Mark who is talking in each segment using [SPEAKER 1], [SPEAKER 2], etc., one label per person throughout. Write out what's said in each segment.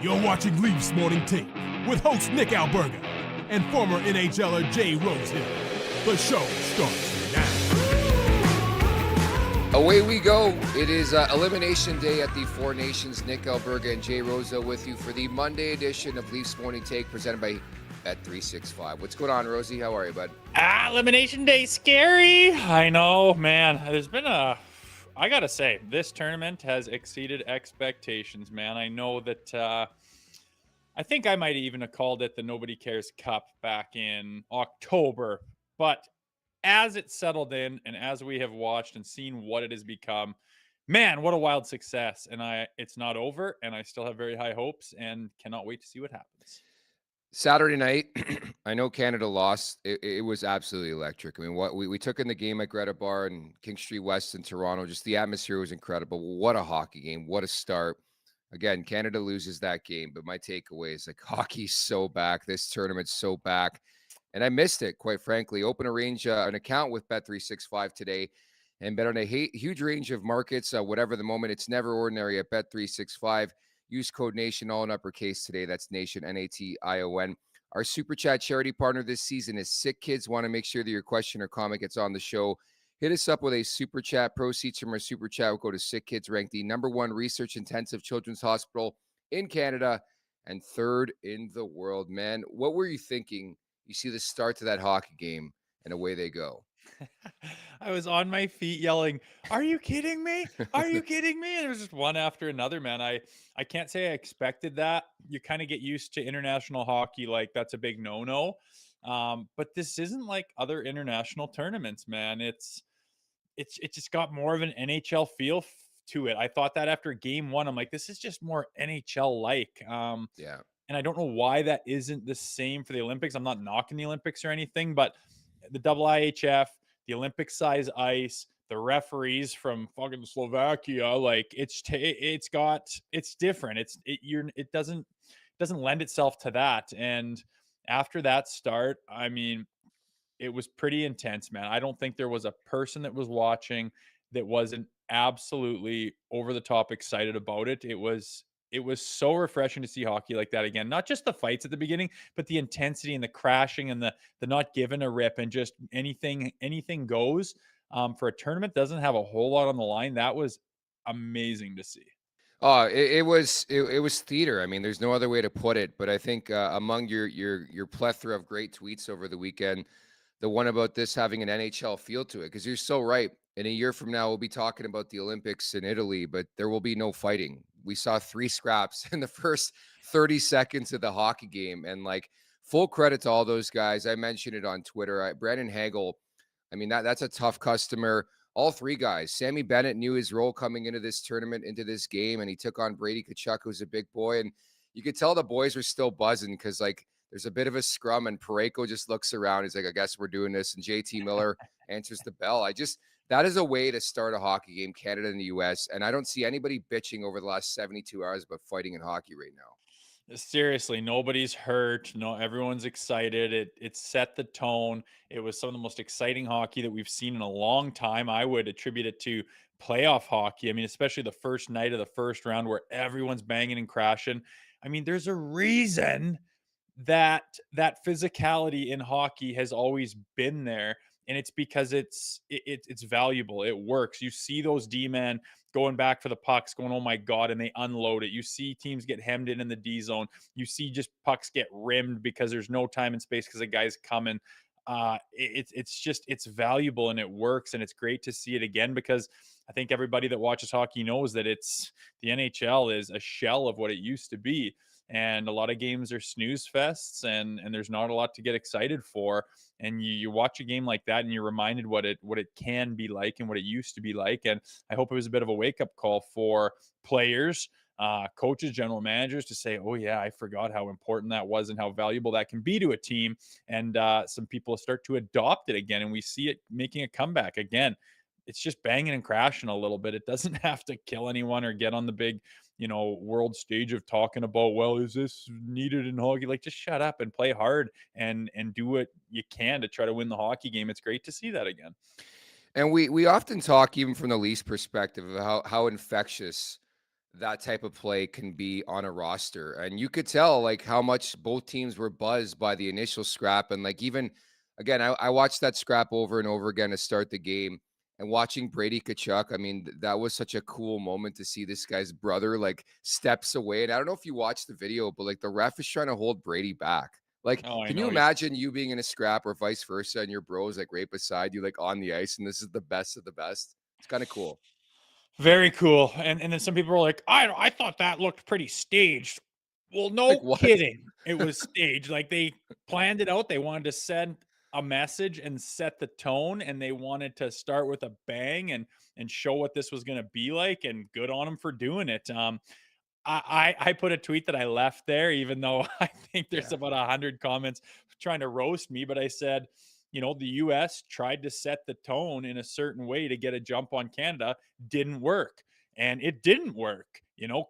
[SPEAKER 1] You're watching Leafs Morning Take with host Nick Alberga and former NHLer Jay Rosehill. The show starts now.
[SPEAKER 2] Away we go. It is Elimination Day at the Four Nations. Nick Alberga and Jay Rosehill with you for the Monday edition of Leafs Morning Take presented by Bet365. What's going on, Rosie? How are you, bud?
[SPEAKER 3] Elimination Day, scary. I know, man. There's been I gotta say, this tournament has exceeded expectations, man. I know that I think I might even have called it the Nobody Cares Cup back in October. But as it settled in and as we have watched and seen what it has become, man, what a wild success. And it's not over, and I still have very high hopes and cannot wait to see what happens.
[SPEAKER 2] Saturday night, I know Canada lost. It was absolutely electric. I mean, what we took in the game at Greta Bar and King Street West in Toronto, just the atmosphere was incredible. What a hockey game. What a start. Again, Canada loses that game, but my takeaway is like hockey's so back. This tournament's so back. And I missed it, quite frankly. Open an account with Bet365 today and bet on a huge range of markets, whatever the moment. It's never ordinary at Bet365. Use code NATION, all in uppercase today. That's NATION, N-A-T-I-O-N. Our Super Chat charity partner this season is Sick Kids. Want to make sure that your question or comment gets on the show. Hit us up with a Super Chat. Proceeds from our Super Chat will go to Sick Kids, ranked the #1 research-intensive children's hospital in Canada and third in the world. Man, what were you thinking? You see the start to that hockey game, and away they go.
[SPEAKER 3] I was on my feet yelling, "Are you kidding me? Are you kidding me?" And it was just one after another, man. I can't say I expected that. You kind of get used to international hockey, like that's a big no-no. But this isn't like other international tournaments, man. It just got more of an NHL feel to it. I thought that after game one, I'm like, this is just more NHL like.
[SPEAKER 2] Yeah.
[SPEAKER 3] And I don't know why that isn't the same for the Olympics. I'm not knocking the Olympics or anything, but the IIHF, the Olympic size ice, the referees from fucking Slovakia, like it's different. It doesn't lend itself to that. And after that start, I mean, it was pretty intense, man. I don't think there was a person that was watching that wasn't absolutely over the top excited about it. It was so refreshing to see hockey like that again. Not just the fights at the beginning, but the intensity and the crashing and the not giving a rip and just anything goes. For a tournament doesn't have a whole lot on the line. That was amazing to see.
[SPEAKER 2] Oh, it was theater. I mean, there's no other way to put it. But I think among your plethora of great tweets over the weekend, the one about this having an NHL feel to it, because you're so right. In a year from now, we'll be talking about the Olympics in Italy, but there will be no fighting. We saw 3 scraps in the first 30 seconds of the hockey game, and like full credit to all those guys. I mentioned it on Twitter. Brandon Hagel, I mean, that's a tough customer. All 3 guys. Sammy Bennett knew his role coming into this tournament, into this game, and he took on Brady Tkachuk, who's a big boy. And you could tell the boys were still buzzing because, like, there's a bit of a scrum, and Parayko just looks around. He's like, I guess we're doing this. And JT Miller answers the bell. That is a way to start a hockey game, Canada and the U.S., and I don't see anybody bitching over the last 72 hours about fighting in hockey right now.
[SPEAKER 3] Seriously, nobody's hurt. No, everyone's excited. It set the tone. It was some of the most exciting hockey that we've seen in a long time. I would attribute it to playoff hockey. I mean, especially the first night of the first round where everyone's banging and crashing. I mean, there's a reason that physicality in hockey has always been there, and it's because it's valuable. It works. You see those D-men going back for the pucks, going, oh my God, and they unload it. You see teams get hemmed in the D zone. You see just pucks get rimmed because there's no time and space because the guy's coming. It's valuable and it works, and it's great to see it again because I think everybody that watches hockey knows that the NHL is a shell of what it used to be. And a lot of games are snooze fests, and there's not a lot to get excited for. And you watch a game like that and you're reminded what it can be like and what it used to be like. And I hope it was a bit of a wake-up call for players, coaches, general managers to say, oh yeah, I forgot how important that was and how valuable that can be to a team. And some people start to adopt it again, and we see it making a comeback again. It's just banging and crashing a little bit. It doesn't have to kill anyone or get on the big, world stage of talking about, well, is this needed in hockey? Like, just shut up and play hard and do what you can to try to win the hockey game. It's great to see that again.
[SPEAKER 2] And we often talk, even from the Leafs perspective, of how infectious that type of play can be on a roster. And you could tell like how much both teams were buzzed by the initial scrap. And like, even again, I watched that scrap over and over again to start the game, and watching Brady Tkachuk. I mean, that was such a cool moment to see this guy's brother like steps away. And I don't know if you watched the video, but like the ref is trying to hold Brady back. Like,
[SPEAKER 3] Oh, I
[SPEAKER 2] can you
[SPEAKER 3] know.
[SPEAKER 2] imagine you being in a scrap or vice versa and your bro's like right beside you, like on the ice, and this is the best of the best? It's kind of cool.
[SPEAKER 3] Very cool. And then some people were like, I thought that looked pretty staged. Well,
[SPEAKER 2] Like,
[SPEAKER 3] no
[SPEAKER 2] what?
[SPEAKER 3] kidding. It was staged. Like they planned it out. They wanted to send a message and set the tone, and they wanted to start with a bang and show what this was going to be like. And good on them for doing it. I put a tweet that I left there, even though I think there's
[SPEAKER 2] Yeah.
[SPEAKER 3] about 100 comments trying to roast me. But I said, the US tried to set the tone in a certain way to get a jump on Canada, didn't work. And it didn't work.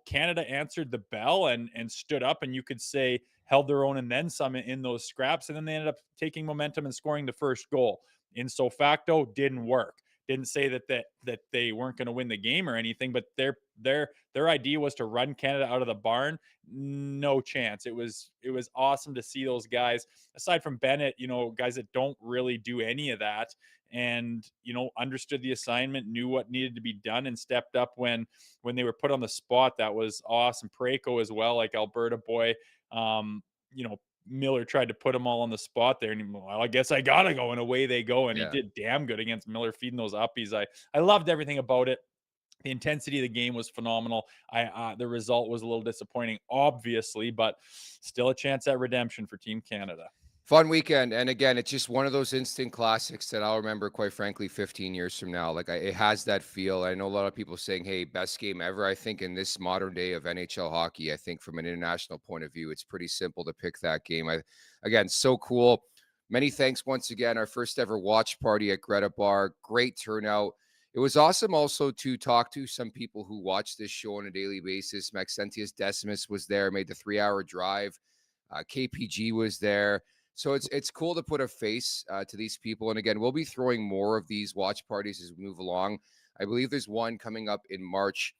[SPEAKER 3] Canada answered the bell and stood up, and you could say held their own and then some in those scraps. And then they ended up taking momentum and scoring the first goal. In so facto, didn't work. Didn't say that they weren't going to win the game or anything, but their idea was to run Canada out of the barn. No chance. It was awesome to see those guys, aside from Bennett, guys that don't really do any of that, and understood the assignment, knew what needed to be done, and stepped up when they were put on the spot. That was awesome. Parayko as well, like Alberta boy. Miller tried to put them all on the spot there, and well, I guess I gotta go, and away they go. And he
[SPEAKER 2] Yeah.
[SPEAKER 3] did damn good against Miller, feeding those uppies. I loved everything about it. The intensity of the game was phenomenal. The result was a little disappointing, obviously, but still a chance at redemption for Team Canada.
[SPEAKER 2] Fun weekend. And again, it's just one of those instant classics that I'll remember, quite frankly, 15 years from now. Like, it has that feel. I know a lot of people saying, hey, best game ever. I think in this modern day of NHL hockey, I think from an international point of view, it's pretty simple to pick that game. Again, so cool. Many thanks once again. Our first ever watch party at Greta Bar. Great turnout. It was awesome also to talk to some people who watch this show on a daily basis. Maxentius Decimus was there, made the 3-hour drive. KPG was there. So it's cool to put a face to these people. And again, we'll be throwing more of these watch parties as we move along. I believe there's one coming up in March,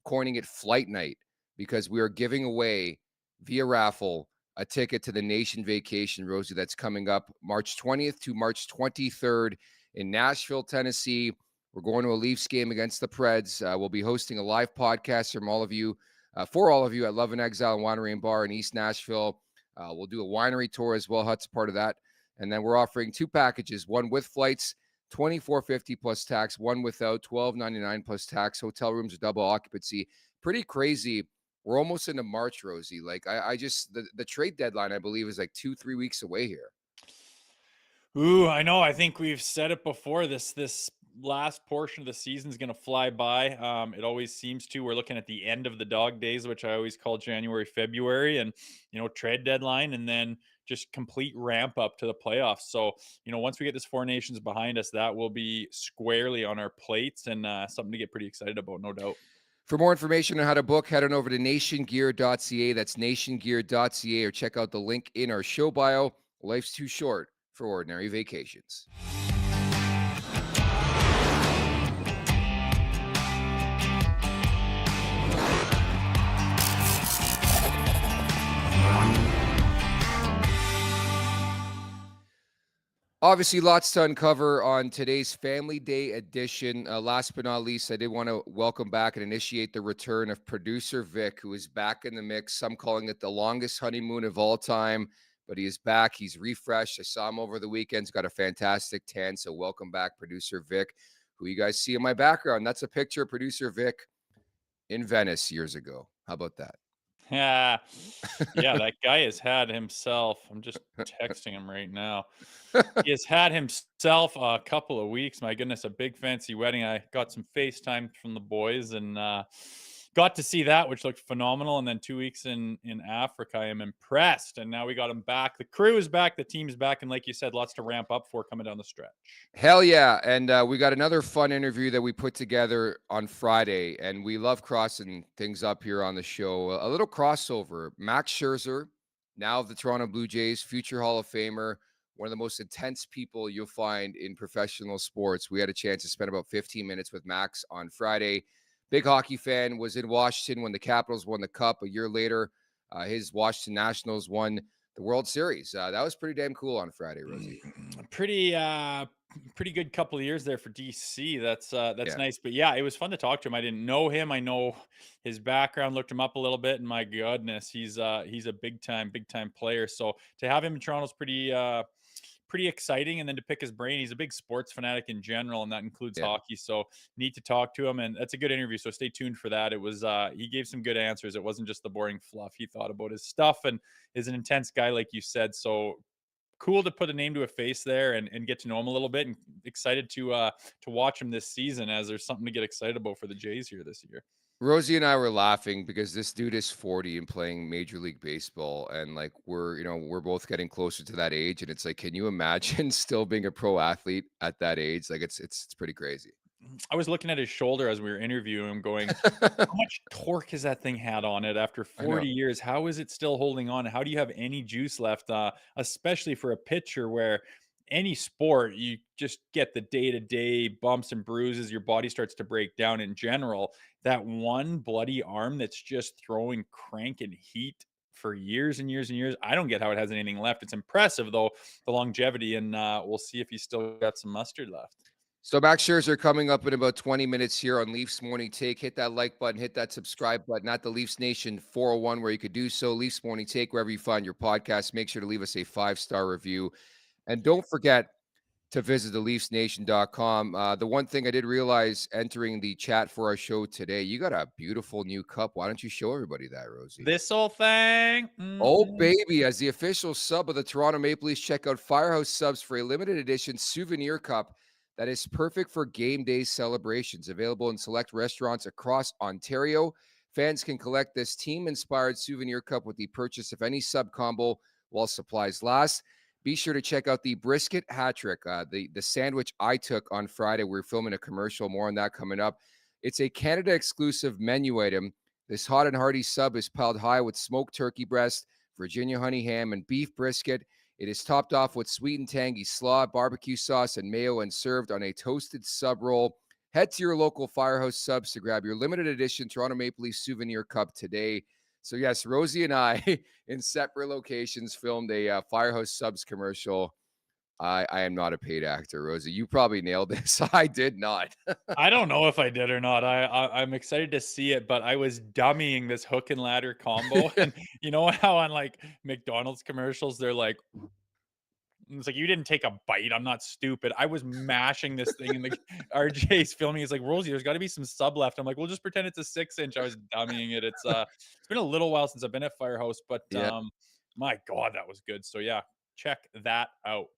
[SPEAKER 2] coining it Flight Night, because we are giving away via raffle a ticket to the Nation Vacation, Rosie, that's coming up March 20th to March 23rd in Nashville, Tennessee. We're going to a Leafs game against the Preds. We'll be hosting a live podcast from all of you, for all of you at Love and Exile Winery and Bar in East Nashville. We'll do a winery tour as well. Hut's part of that. And then we're offering 2 packages, one with flights, $24.50 plus tax, one without, $12.99 plus tax. Hotel rooms are double occupancy. Pretty crazy. We're almost into March, Rosie. Like, I just, the trade deadline, I believe, is like 2-3 weeks away here.
[SPEAKER 3] Ooh, I know. I think we've said it before. This last portion of the season is going to fly by. It always seems to. We're looking at the end of the dog days, which I always call January, February, and trade deadline, and then just complete ramp up to the playoffs. So once we get this Four Nations behind us, that will be squarely on our plates, and something to get pretty excited about, no doubt.
[SPEAKER 2] For more information on how to book, head on over to nationgear.ca. That's nationgear.ca, or check out the link in our show bio. Life's too short for ordinary vacations. Obviously, lots to uncover on today's Family Day edition. Last but not least, I did want to welcome back and initiate the return of producer Vic, who is back in the mix. Some calling it the longest honeymoon of all time, but he is back. He's refreshed. I saw him over the weekend. He's got a fantastic tan, so welcome back, producer Vic, who you guys see in my background. That's a picture of producer Vic in Venice years ago. How about that?
[SPEAKER 3] Yeah, that guy has had himself. I'm just texting him right now. He has had himself a couple of weeks. My goodness, a big fancy wedding. I got some FaceTime from the boys and got to see that, which looked phenomenal. And then 2 weeks in Africa, I am impressed. And now we got him back. The crew is back. The team's back. And like you said, lots to ramp up for coming down the stretch.
[SPEAKER 2] Hell yeah. And we got another fun interview that we put together on Friday. And we love crossing things up here on the show. A little crossover. Max Scherzer, now of the Toronto Blue Jays, future Hall of Famer, one of the most intense people you'll find in professional sports. We had a chance to spend about 15 minutes with Max on Friday. big hockey fan, was in Washington when the Capitals won the Cup. A year later, his Washington Nationals won the World Series. That was pretty damn cool on Friday, Rosie.
[SPEAKER 3] Pretty good couple of years there for DC. That's
[SPEAKER 2] Yeah.
[SPEAKER 3] nice. But yeah, it was fun to talk to him. I didn't know him. I know his background, looked him up a little bit, and my goodness, he's a big time player. So to have him in Toronto's pretty exciting. And then to pick his brain, he's a big sports fanatic in general, and that includes
[SPEAKER 2] Yeah.
[SPEAKER 3] hockey. So neat to talk to him, and that's a good interview. So stay tuned for that. It was he gave some good answers. It wasn't just the boring fluff. He thought about his stuff and is an intense guy, like you said. So cool to put a name to a face there and get to know him a little bit, and excited to watch him this season, as there's something to get excited about for the Jays here this year.
[SPEAKER 2] Rosie and I were laughing because this dude is 40 and playing Major League Baseball. And like, we're both getting closer to that age. And it's like, can you imagine still being a pro athlete at that age? Like, it's pretty crazy.
[SPEAKER 3] I was looking at his shoulder as we were interviewing him, going, how much torque has that thing had on it after
[SPEAKER 2] I know.
[SPEAKER 3] 40 years? How is it still holding on? How do you have any juice left? Especially for a pitcher, where any sport, you just get the day-to-day bumps and bruises. Your body starts to break down in general. That one bloody arm that's just throwing crank and heat for years and years and years. I don't get how it has anything left. It's impressive, though, the longevity, and we'll see if he's still got some mustard left.
[SPEAKER 2] So Max Scherzer coming up in about 20 minutes here on Leafs Morning Take. Hit that like button, hit that subscribe button at the Leafs Nation 401, where you could do so. Leafs Morning Take, wherever you find your podcast. Make sure to leave us a 5-star review. And don't forget to visit theleafsnation.com. The one thing I did realize entering the chat for our show today, you got a beautiful new cup. Why don't you show everybody that, Rosie?
[SPEAKER 3] This whole thing.
[SPEAKER 2] Oh, baby. As the official sub of the Toronto Maple Leafs, check out Firehouse Subs for a limited edition souvenir cup that is perfect for game day celebrations. Available in select restaurants across Ontario. Fans can collect this team-inspired souvenir cup with the purchase of any sub combo while supplies last. Be sure to check out the brisket hat trick, the sandwich I took on Friday. We're filming a commercial. More on that coming up. It's a Canada-exclusive menu item. This hot and hearty sub is piled high with smoked turkey breast, Virginia honey ham, and beef brisket. It is topped off with sweet and tangy slaw, barbecue sauce, and mayo, and served on a toasted sub roll. Head to your local Firehouse Subs to grab your limited edition Toronto Maple Leafs souvenir cup today. So yes, Rosie and I, in separate locations, filmed a Firehouse Subs commercial. I am not a paid actor, Rosie. You probably nailed this. I did not.
[SPEAKER 3] I don't know if I did or not. I'm excited to see it, but I was dummying this hook and ladder combo. And you know how on like McDonald's commercials, they're like, it's like, you didn't take a bite. I'm not stupid. I was mashing this thing, and the RJ's filming. He's like, Rosie, there's got to be some sub left. I'm like, we'll just pretend it's a 6-inch. I was dummying it. It's been a little while since I've been at Firehouse, but
[SPEAKER 2] Yeah.
[SPEAKER 3] my God, that was good. So yeah, check that out.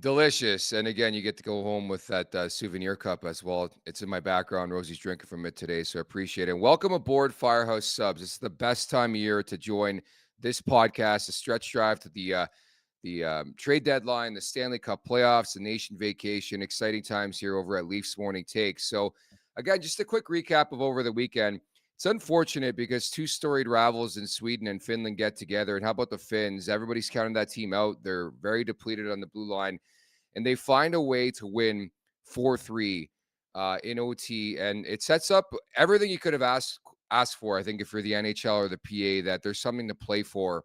[SPEAKER 2] Delicious. And again, you get to go home with that souvenir cup as well. It's in my background. Rosie's drinking from it today, so I appreciate it. And welcome aboard Firehouse Subs. It's the best time of year to join this podcast, the stretch drive to the trade deadline, the Stanley Cup playoffs, the nation vacation. Exciting times here over at Leafs Morning Take. So again, just a quick recap of over the weekend. It's unfortunate because two storied rivals in Sweden and Finland get together. And how about the Finns? Everybody's counting that team out. They're very depleted on the blue line, and they find a way to win 4-3 in OT. And it sets up everything you could have asked for, I think, if you're the NHL or the PA, that there's something to play for.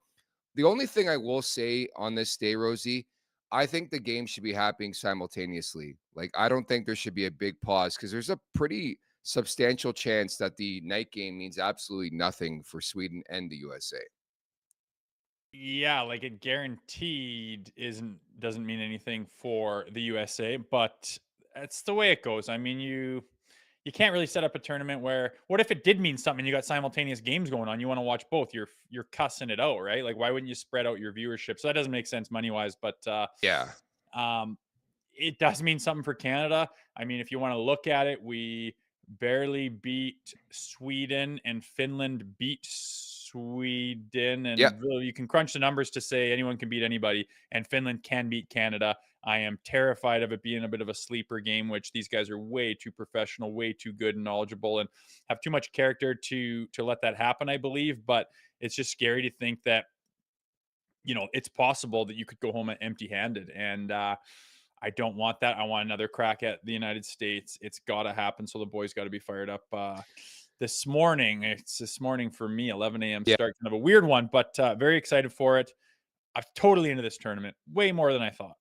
[SPEAKER 2] The only thing I will say on this day, Rosie, I think the game should be happening simultaneously. Like, I don't think there should be a big pause, because there's a pretty substantial chance that the night game means absolutely nothing for Sweden and the USA.
[SPEAKER 3] Yeah, like it guaranteed doesn't mean anything for the USA, but that's the way it goes. I mean, you can't really set up a tournament where, what if it did mean something? You got simultaneous games going on. You want to watch both. You're cussing it out, right? Like, why wouldn't you spread out your viewership? So that doesn't make sense money wise, but
[SPEAKER 2] Yeah.
[SPEAKER 3] it does mean something for Canada. I mean, if you want to look at it, we barely beat Sweden, and Finland beat Sweden. And really, you can crunch the numbers to say anyone can beat anybody, and Finland can beat Canada. I am terrified of it being a bit of a sleeper game, which these guys are way too professional, way too good and knowledgeable, and have too much character to let that happen, I believe. But it's just scary to think that, it's possible that you could go home empty-handed. And I don't want that. I want another crack at the United States. It's got to happen. So the boys got to be fired up this morning. It's this morning for me, 11 a.m.
[SPEAKER 2] Yeah.
[SPEAKER 3] start. Kind of a weird one, but very excited for it. I'm totally into this tournament, way more than I thought.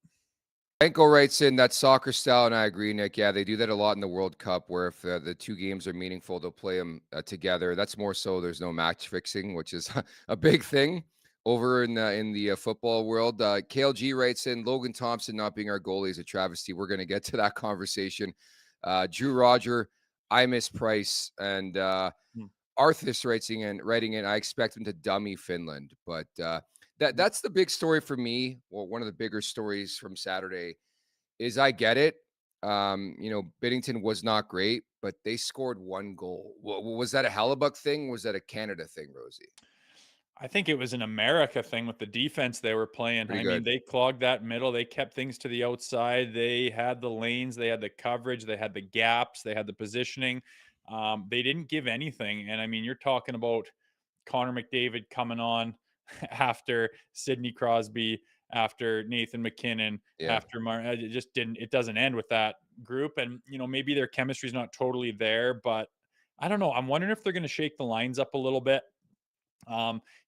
[SPEAKER 2] Franco writes in that soccer style, and I agree, Nick. Yeah, they do that a lot in the World Cup, where if the two games are meaningful, they'll play them together. That's more so there's no match fixing, which is a big thing over in the football world. Cale G writes in, Logan Thompson not being our goalie is a travesty. We're going to get to that conversation. Drew Roger, I miss Price, and Arthas writing in, I expect him to dummy Finland, but that's the big story for me. Well, one of the bigger stories from Saturday is I get it. Binnington was not great, but they scored one goal. Was that a Hellebuck thing? Was that a Canada thing, Rosie?
[SPEAKER 3] I think it was an America thing with the defense they were playing.
[SPEAKER 2] Pretty
[SPEAKER 3] I
[SPEAKER 2] good.
[SPEAKER 3] mean, they clogged that middle. They kept things to the outside. They had the lanes. They had the coverage. They had the gaps. They had the positioning. They didn't give anything. And I mean, you're talking about Connor McDavid coming on after Sidney Crosby, after Nathan McKinnon, after Martin. It doesn't end with that group. And, maybe their chemistry is not totally there, but I don't know. I'm wondering if they're going to shake the lines up a little bit.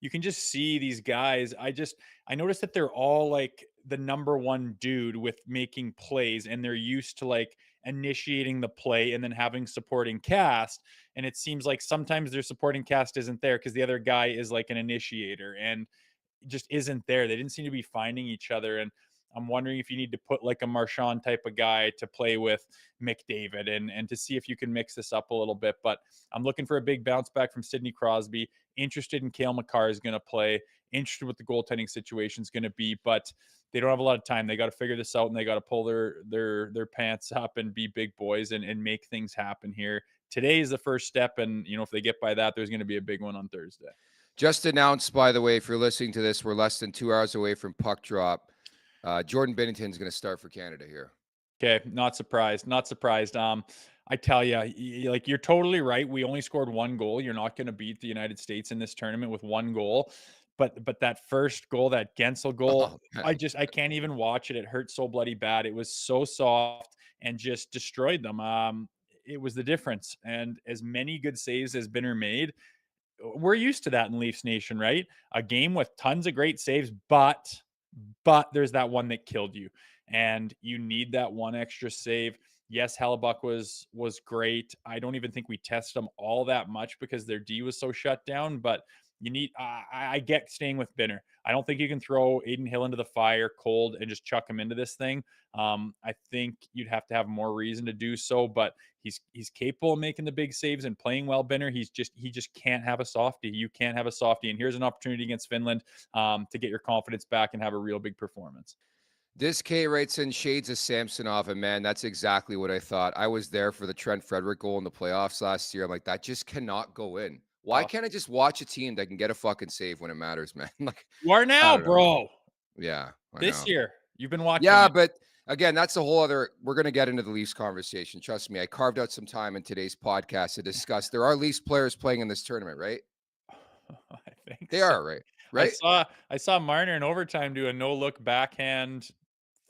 [SPEAKER 3] You can just see these guys. I noticed that they're all like the number one dude with making plays, and they're used to like initiating the play and then having supporting cast. And it seems like sometimes their supporting cast isn't there because the other guy is like an initiator and just isn't there. They didn't seem to be finding each other. And I'm wondering if you need to put like a Marchand type of guy to play with McDavid and to see if you can mix this up a little bit. But I'm looking for a big bounce back from Sidney Crosby. Interested in Cale Makar is going to play. Interested what the goaltending situation is going to be, but they don't have a lot of time. They got to figure this out, and they got to pull their pants up and be big boys and make things happen here. Today is the first step, and if they get by that, there's going to be a big one on Thursday.
[SPEAKER 2] Just announced, by the way, if you're listening to this, we're less than 2 hours away from puck drop. Jordan Binnington is going to start for Canada here.
[SPEAKER 3] Okay, not surprised. I tell you, like, you're totally right. We only scored one goal. You're not going to beat the United States in this tournament with one goal. But that first goal, that Gensel goal, I can't even watch it. It hurt so bloody bad. It was so soft and just destroyed them. It was the difference. And as many good saves as Binner made, we're used to that in Leafs Nation, right? A game with tons of great saves, but there's that one that killed you, and you need that one extra save. Yes, Hellebuck was great. I don't even think we tested them all that much because their D was so shut down, but you need, I get staying with Binner. I don't think you can throw Aiden Hill into the fire cold and just chuck him into this thing. I think you'd have to have more reason to do so, but he's capable of making the big saves and playing well, Binner. He just can't have a softie. You can't have a softie. And here's an opportunity against Finland to get your confidence back and have a real big performance.
[SPEAKER 2] This K writes in shades of Samsonov, and man, that's exactly what I thought. I was there for the Trent Frederick goal in the playoffs last year. I'm like, that just cannot go in. Why can't I just watch a team that can get a fucking save when it matters, man? Like,
[SPEAKER 3] you are now, bro.
[SPEAKER 2] Yeah.
[SPEAKER 3] This year, you've been watching.
[SPEAKER 2] Yeah, but again, that's a whole other. We're going to get into the Leafs conversation. Trust me, I carved out some time in today's podcast to discuss. There are Leafs players playing in this tournament, right?
[SPEAKER 3] I think
[SPEAKER 2] they are, right? Right.
[SPEAKER 3] I saw Marner in overtime do a no look backhand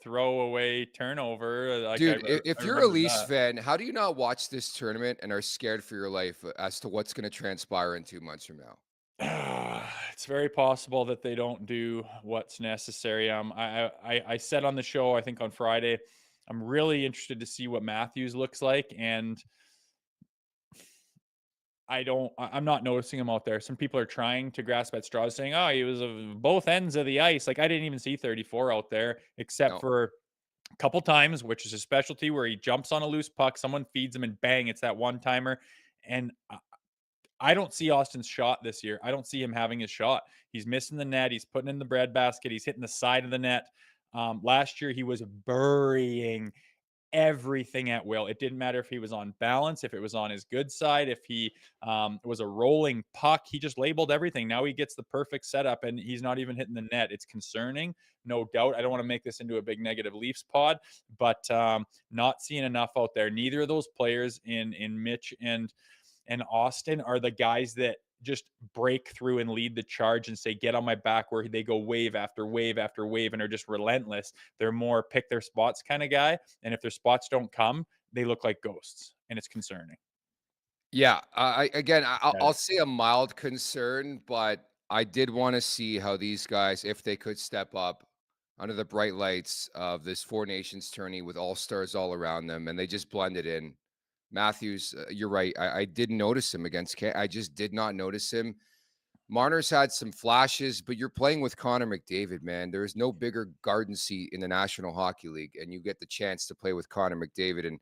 [SPEAKER 3] throwaway turnover. Like,
[SPEAKER 2] dude, if you're a Leafs fan, how do you not watch this tournament and are scared for your life as to what's going to transpire in 2 months from now?
[SPEAKER 3] It's very possible that they don't do what's necessary. I said on the show, I think on Friday, I'm really interested to see what Matthews looks like, and I'm not noticing him out there. Some people are trying to grasp at straws, saying, "Oh, he was of both ends of the ice." Like, I didn't even see 34 out there, except for a couple times, which is a specialty, where he jumps on a loose puck, someone feeds him, and bang, it's that one timer. And I don't see Austin's shot this year. I don't see him having his shot. He's missing the net. He's putting in the breadbasket. He's hitting the side of the net. Last year, he was burying everything at will. It didn't matter if he was on balance, if it was on his good side, if he was a rolling puck. He just labeled everything. Now he gets the perfect setup, and he's not even hitting the net. It's concerning, no doubt. I don't want to make this into a big negative Leafs pod, but not seeing enough out there. Neither of those players in Mitch and Austin are the guys that just break through and lead the charge and say, get on my back, where they go wave after wave after wave and are just relentless. They're more pick their spots kind of guy. And if their spots don't come, they look like ghosts, and it's concerning.
[SPEAKER 2] Yeah, I'll
[SPEAKER 3] Yeah.
[SPEAKER 2] say a mild concern, but I did want to see how these guys, if they could step up under the bright lights of this Four Nations tourney with all stars all around them, and they just blended in. Matthews, you're right. I didn't notice him against. I just did not notice him. Marner's had some flashes, but you're playing with Connor McDavid, man. There is no bigger garden seat in the National Hockey League, and you get the chance to play with Connor McDavid, and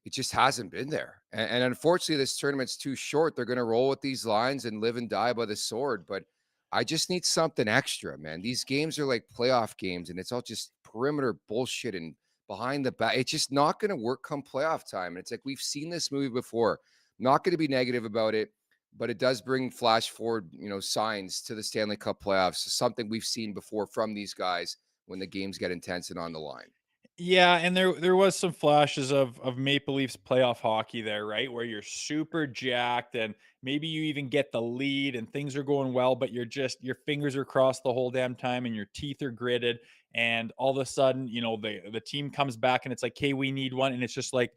[SPEAKER 2] it just hasn't been there. And unfortunately, this tournament's too short. They're going to roll with these lines and live and die by the sword. But I just need something extra, man. These games are like playoff games, and it's all just perimeter bullshit and behind the back. It's just not going to work come playoff time. And it's like we've seen this movie before. Not going to be negative about it, but it does bring flash forward, signs to the Stanley Cup playoffs. Something we've seen before from these guys when the games get intense and on the line.
[SPEAKER 3] Yeah, and there was some flashes of Maple Leafs playoff hockey there, right? Where you're super jacked and maybe you even get the lead and things are going well, but your fingers are crossed the whole damn time and your teeth are gritted, and all of a sudden, the team comes back and it's like, "Hey, we need one." And it's just like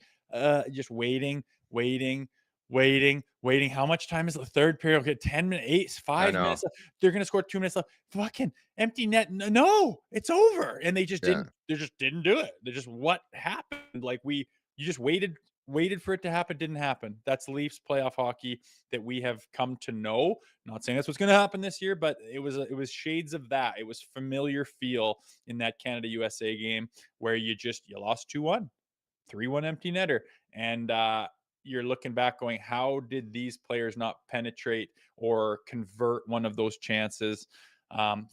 [SPEAKER 3] just waiting, waiting, waiting, waiting. How much time is the third period? Okay, 10 minutes,
[SPEAKER 2] I
[SPEAKER 3] 5 minutes
[SPEAKER 2] know.
[SPEAKER 3] left. They're gonna score 2 minutes left. Fucking empty net. No, it's over. And they just
[SPEAKER 2] Yeah.
[SPEAKER 3] didn't do it. They just, what happened? Like, you just waited for it to happen, didn't happen. That's Leafs playoff hockey that we have come to know. Not saying that's what's going to happen this year, but it was shades of that. It was familiar feel in that Canada USA game where you lost 2-1, 3-1 empty netter. And you're looking back going, how did these players not penetrate or convert one of those chances?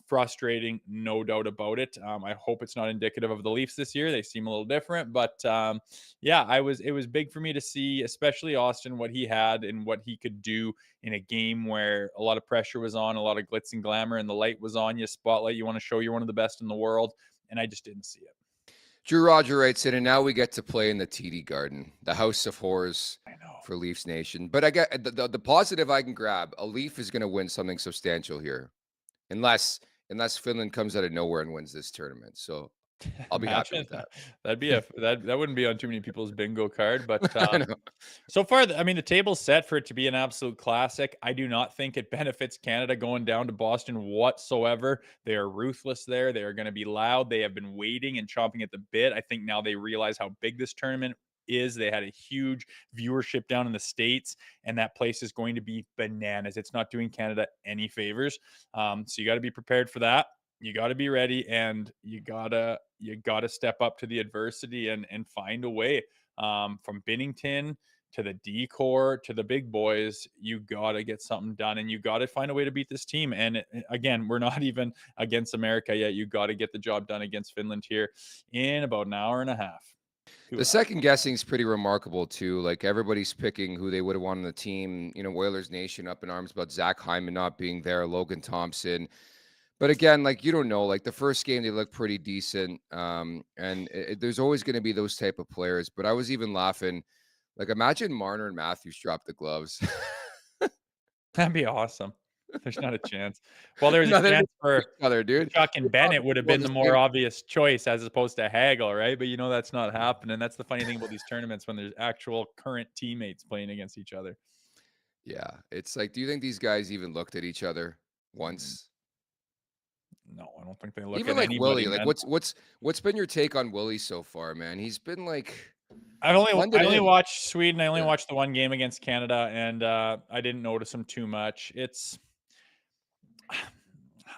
[SPEAKER 3] Frustrating, no doubt about it. I hope it's not indicative of the Leafs this year. They seem a little different, but yeah, it was big for me to see, especially Austin, what he had and what he could do in a game where a lot of pressure was on, a lot of glitz and glamour, and the light was on you, spotlight. You want to show you're one of the best in the world, and I just didn't see it.
[SPEAKER 2] Drew Roger writes in, and now we get to play in the TD Garden, the House of Horrors
[SPEAKER 3] I know.
[SPEAKER 2] for Leafs Nation. But I get the positive I can grab. A Leaf is going to win something substantial here, unless Finland comes out of nowhere and wins this tournament. So I'll be happy
[SPEAKER 3] Imagine
[SPEAKER 2] with that.
[SPEAKER 3] that'd be that wouldn't be on too many people's bingo card, but
[SPEAKER 2] I know.
[SPEAKER 3] so far, I mean, the table's set for it to be an absolute classic. I do not think it benefits Canada going down to Boston whatsoever. They are ruthless there. They are going to be loud. They have been waiting and chomping at the bit. I think now they realize how big this tournament is. They had a huge viewership down in the States, and that place is going to be bananas. It's not doing Canada any favors. So you got to be prepared for that. You got to be ready, and you gotta step up to the adversity and find a way. From Binnington to the D-core to the big boys, you got to get something done, and you got to find a way to beat this team. And again, we're not even against America yet. You got to get the job done against Finland here in about an hour and a half.
[SPEAKER 2] The second guessing is pretty remarkable too. Like everybody's picking who they would have wanted on the team. Oilers Nation up in arms about Zach Hyman not being there, Logan Thompson. But again, like you don't know. Like the first game, they look pretty decent, and there's always going to be those type of players. But I was even laughing. Like imagine Marner and Matthews drop the gloves.
[SPEAKER 3] That'd be awesome. There's not a chance. Well, there's a
[SPEAKER 2] Nothing to
[SPEAKER 3] chance
[SPEAKER 2] do with
[SPEAKER 3] for
[SPEAKER 2] each other, dude.
[SPEAKER 3] Chuck and
[SPEAKER 2] They drop
[SPEAKER 3] Bennett would
[SPEAKER 2] the
[SPEAKER 3] have
[SPEAKER 2] ball
[SPEAKER 3] been
[SPEAKER 2] in
[SPEAKER 3] the
[SPEAKER 2] the
[SPEAKER 3] more
[SPEAKER 2] same.
[SPEAKER 3] obvious choice as opposed to Hagel, right? But that's not happening. That's the funny thing about these tournaments when there's actual current teammates playing against each other.
[SPEAKER 2] Yeah, it's like, do you think these guys even looked at each other once?
[SPEAKER 3] No, I don't think they look
[SPEAKER 2] Even
[SPEAKER 3] at
[SPEAKER 2] like
[SPEAKER 3] anybody,
[SPEAKER 2] Willie, like
[SPEAKER 3] man.
[SPEAKER 2] what's been your take on Willie so far, man? He's been like
[SPEAKER 3] I
[SPEAKER 2] blended
[SPEAKER 3] only
[SPEAKER 2] in.
[SPEAKER 3] watched Sweden. I only
[SPEAKER 2] Yeah.
[SPEAKER 3] watched the one game against Canada, and I didn't notice him too much.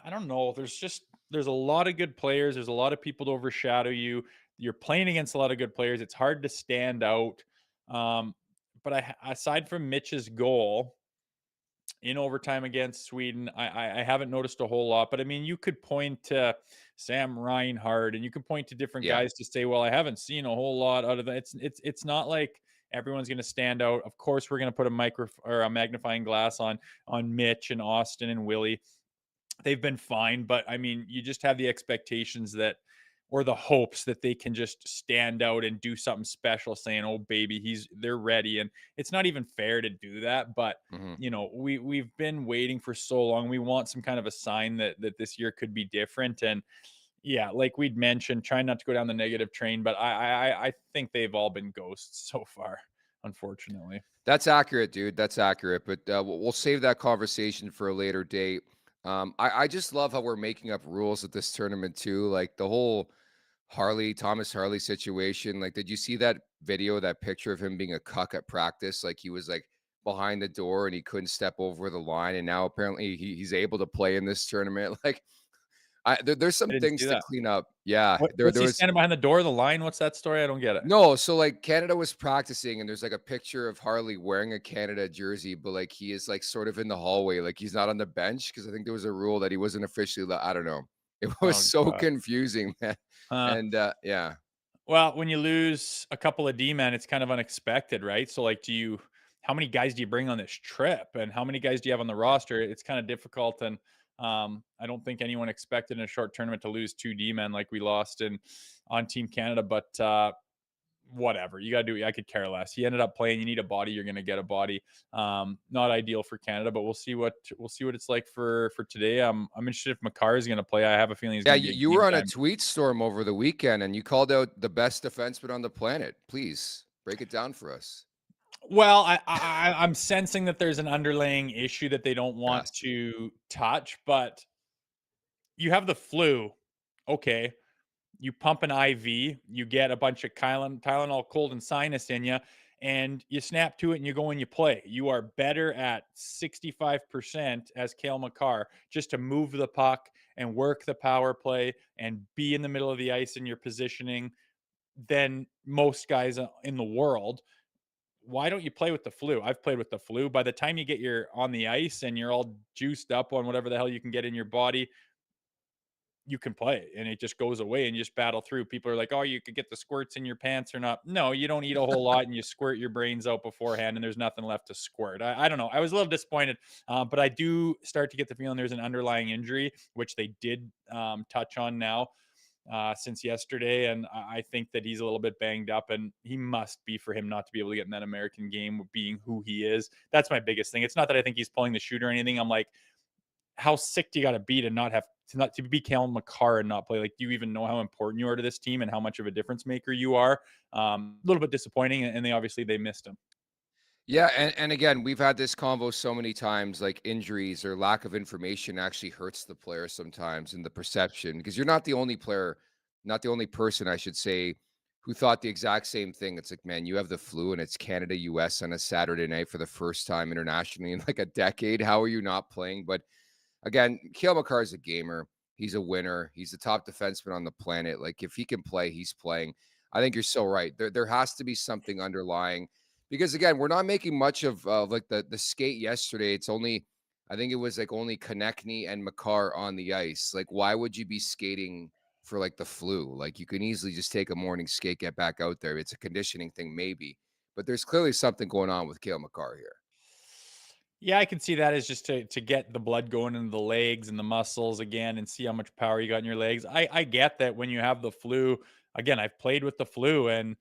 [SPEAKER 3] I don't know. There's a lot of good players. There's a lot of people to overshadow you. You're playing against a lot of good players. It's hard to stand out. But aside from Mitch's goal in overtime against Sweden, I haven't noticed a whole lot. But I mean, you could point to Sam Reinhart, and you could point to different
[SPEAKER 2] Yeah.
[SPEAKER 3] guys to say, well, I haven't seen a whole lot out of that. It's not like everyone's going to stand out. Of course, we're going to put a magnifying glass on Mitch and Austin and Willie. They've been fine, but I mean, you just have the expectations that or the hopes that they can just stand out and do something special, saying, "Oh baby, they're ready." And it's not even fair to do that, but
[SPEAKER 2] Mhm.
[SPEAKER 3] we've been waiting for so long. We want some kind of a sign that this year could be different. And yeah, like we'd mentioned, trying not to go down the negative train, but I think they've all been ghosts so far, unfortunately.
[SPEAKER 2] That's accurate, dude. That's accurate. But we'll save that conversation for a later date. I just love how we're making up rules at this tournament too. Like the whole Thomas Harley situation. Like, did you see that video, that picture of him being a cuck at practice? Like he was like behind the door and he couldn't step over the line, and now apparently he's able to play in this tournament. Like, there's
[SPEAKER 3] I
[SPEAKER 2] some
[SPEAKER 3] didn't see
[SPEAKER 2] things to
[SPEAKER 3] that.
[SPEAKER 2] clean up. Yeah,
[SPEAKER 3] What's
[SPEAKER 2] there
[SPEAKER 3] he
[SPEAKER 2] was
[SPEAKER 3] standing behind the door of the line? What's that story? I don't get it.
[SPEAKER 2] no. So like Canada was practicing, and there's like a picture of Harley wearing a Canada jersey, but like he is like sort of in the hallway, like he's not on the bench because I think there was a rule that he wasn't officially. I don't know. It was
[SPEAKER 3] Oh
[SPEAKER 2] so
[SPEAKER 3] god.
[SPEAKER 2] confusing, man.
[SPEAKER 3] Uh,
[SPEAKER 2] And yeah.
[SPEAKER 3] well, when you lose a couple of D-men, it's kind of unexpected, right? So, like, how many guys do you bring on this trip, and how many guys do you have on the roster? It's kind of difficult, and I don't think anyone expected in a short tournament to lose 2 D-men like we lost in on Team Canada. But whatever you gotta do. I could care less. He ended up playing. You need a body, you're gonna get a body. Not ideal for Canada, but we'll see what it's like for today. I'm interested if Makar is gonna play. I have a feeling he's
[SPEAKER 2] Yeah,
[SPEAKER 3] gonna be
[SPEAKER 2] you,
[SPEAKER 3] a
[SPEAKER 2] you
[SPEAKER 3] game
[SPEAKER 2] were on a
[SPEAKER 3] time.
[SPEAKER 2] tweet storm over the weekend and you called out the best defenseman on the planet. Please break it down for us.
[SPEAKER 3] Well, I'm sensing that there's an underlying issue that they don't want
[SPEAKER 2] Has to.
[SPEAKER 3] to touch, but you have the flu. Okay, you pump an IV, you get a bunch of Tylenol cold and sinus in you, and you snap to it and you go and you play. You are better at 65% as Cale Makar just to move the puck and work the power play and be in the middle of the ice in your positioning than most guys in the world. Why don't you play with the flu? I've played with the flu. By the time you get your on the ice and you're all juiced up on whatever the hell you can get in your body, you can play and it just goes away and you just battle through. People are like, "Oh, you could get the squirts in your pants or not." No, you don't eat a whole lot and you squirt your brains out beforehand and there's nothing left to squirt. I don't know. I was a little disappointed, but I do start to get the feeling there's an underlying injury, which they did touch on now since yesterday. And I think that he's a little bit banged up and he must be for him not to be able to get in that American game being who he is. That's my biggest thing. It's not that I think he's pulling the shoot or anything. I'm like, how sick do you got to be to not have to be Cale Makar and not play? Like, do you even know how important you are to this team and how much of a difference maker you are? A little bit disappointing, and they missed him.
[SPEAKER 2] Yeah, and again, we've had this convo so many times, like injuries or lack of information actually hurts the player sometimes in the perception because you're not the only player, not the only person, I should say, who thought the exact same thing. It's like, man, you have the flu and it's Canada US on a Saturday night for the first time internationally in like a decade. How are you not playing? But again, Cale Makar is a gamer. He's a winner. He's the top defenseman on the planet. Like if he can play, he's playing. I think you're so right. There has to be something underlying because again, we're not making much of like the skate yesterday. It's only, I think it was like only Konechny and Makar on the ice. Like, why would you be skating for like the flu? Like you can easily just take a morning skate, get back out there. It's a conditioning thing, maybe, but there's clearly something going on with Cale Makar here.
[SPEAKER 3] Yeah, I can see that as just to get the blood going into the legs and the muscles again and see how much power you got in your legs. I get that when you have the flu, again, I've played with the flu and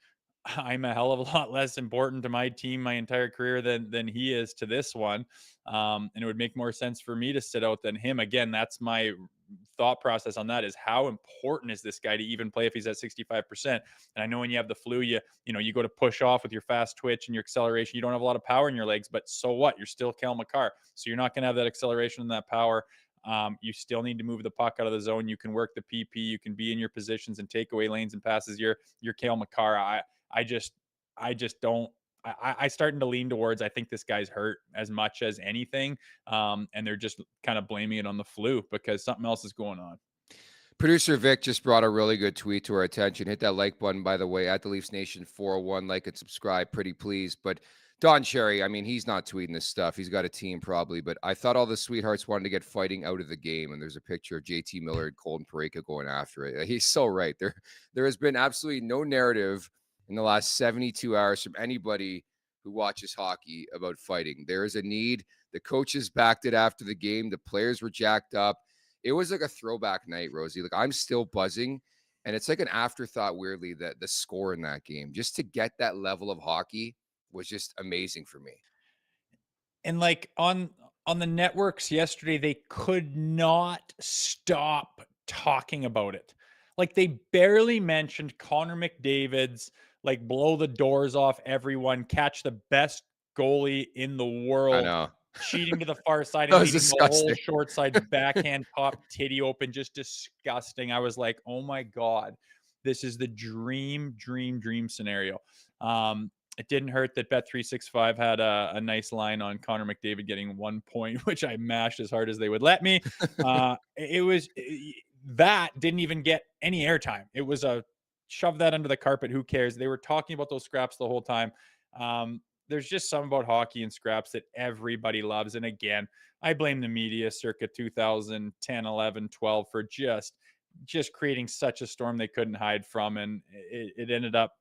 [SPEAKER 3] I'm a hell of a lot less important to my team my entire career than he is to this one. And it would make more sense for me to sit out than him. Again, that's my thought process on that is how important is this guy to even play if he's at 65%. And I know when you have the flu, you go to push off with your fast twitch and your acceleration, you don't have a lot of power in your legs, but so what? You're still Cale Makar, so you're not going to have that acceleration and that power. You still need to move the puck out of the zone. You can work the PP, you can be in your positions and take away lanes and passes. You're Cale Makar. I just don't. I starting to lean towards. I think this guy's hurt as much as anything, and they're just kind of blaming it on the flu because something else is going on.
[SPEAKER 2] Producer Vic just brought a really good tweet to our attention. Hit that like button, by the way, at the Leafs Nation 401. Like and subscribe, pretty please. But Don Cherry, I mean, he's not tweeting this stuff. He's got a team probably. But I thought all the sweethearts wanted to get fighting out of the game. And there's a picture of JT Miller and Colton Pareka going after it. He's so right. There has been absolutely no narrative in the last 72 hours from anybody who watches hockey about fighting. There is a need. The coaches backed it after the game. The players were jacked up. It was like a throwback night, Rosie. Like I'm still buzzing. And it's like an afterthought, weirdly, that the score in that game, just to get that level of hockey was just amazing for me.
[SPEAKER 3] And like on the networks yesterday, they could not stop talking about it. Like they barely mentioned Connor McDavid's like blow the doors off everyone, catch the best goalie in the
[SPEAKER 2] I
[SPEAKER 3] world,
[SPEAKER 2] know.
[SPEAKER 3] cheating to the far side
[SPEAKER 2] That
[SPEAKER 3] and
[SPEAKER 2] was
[SPEAKER 3] leaving the whole
[SPEAKER 2] disgusting.
[SPEAKER 3] short side backhand top titty open. Just disgusting. I was like, oh my God, this is the dream scenario. It didn't hurt that Bet365 had a nice line on Connor McDavid getting 1 point, which I mashed as hard as they would let me. That didn't even get any airtime. It was a shove that under the carpet. Who cares? They were talking about those scraps the whole time. There's just something about hockey and scraps that everybody loves. And again, I blame the media circa 2010, 11, 12 for just creating such a storm they couldn't hide from. And it ended up,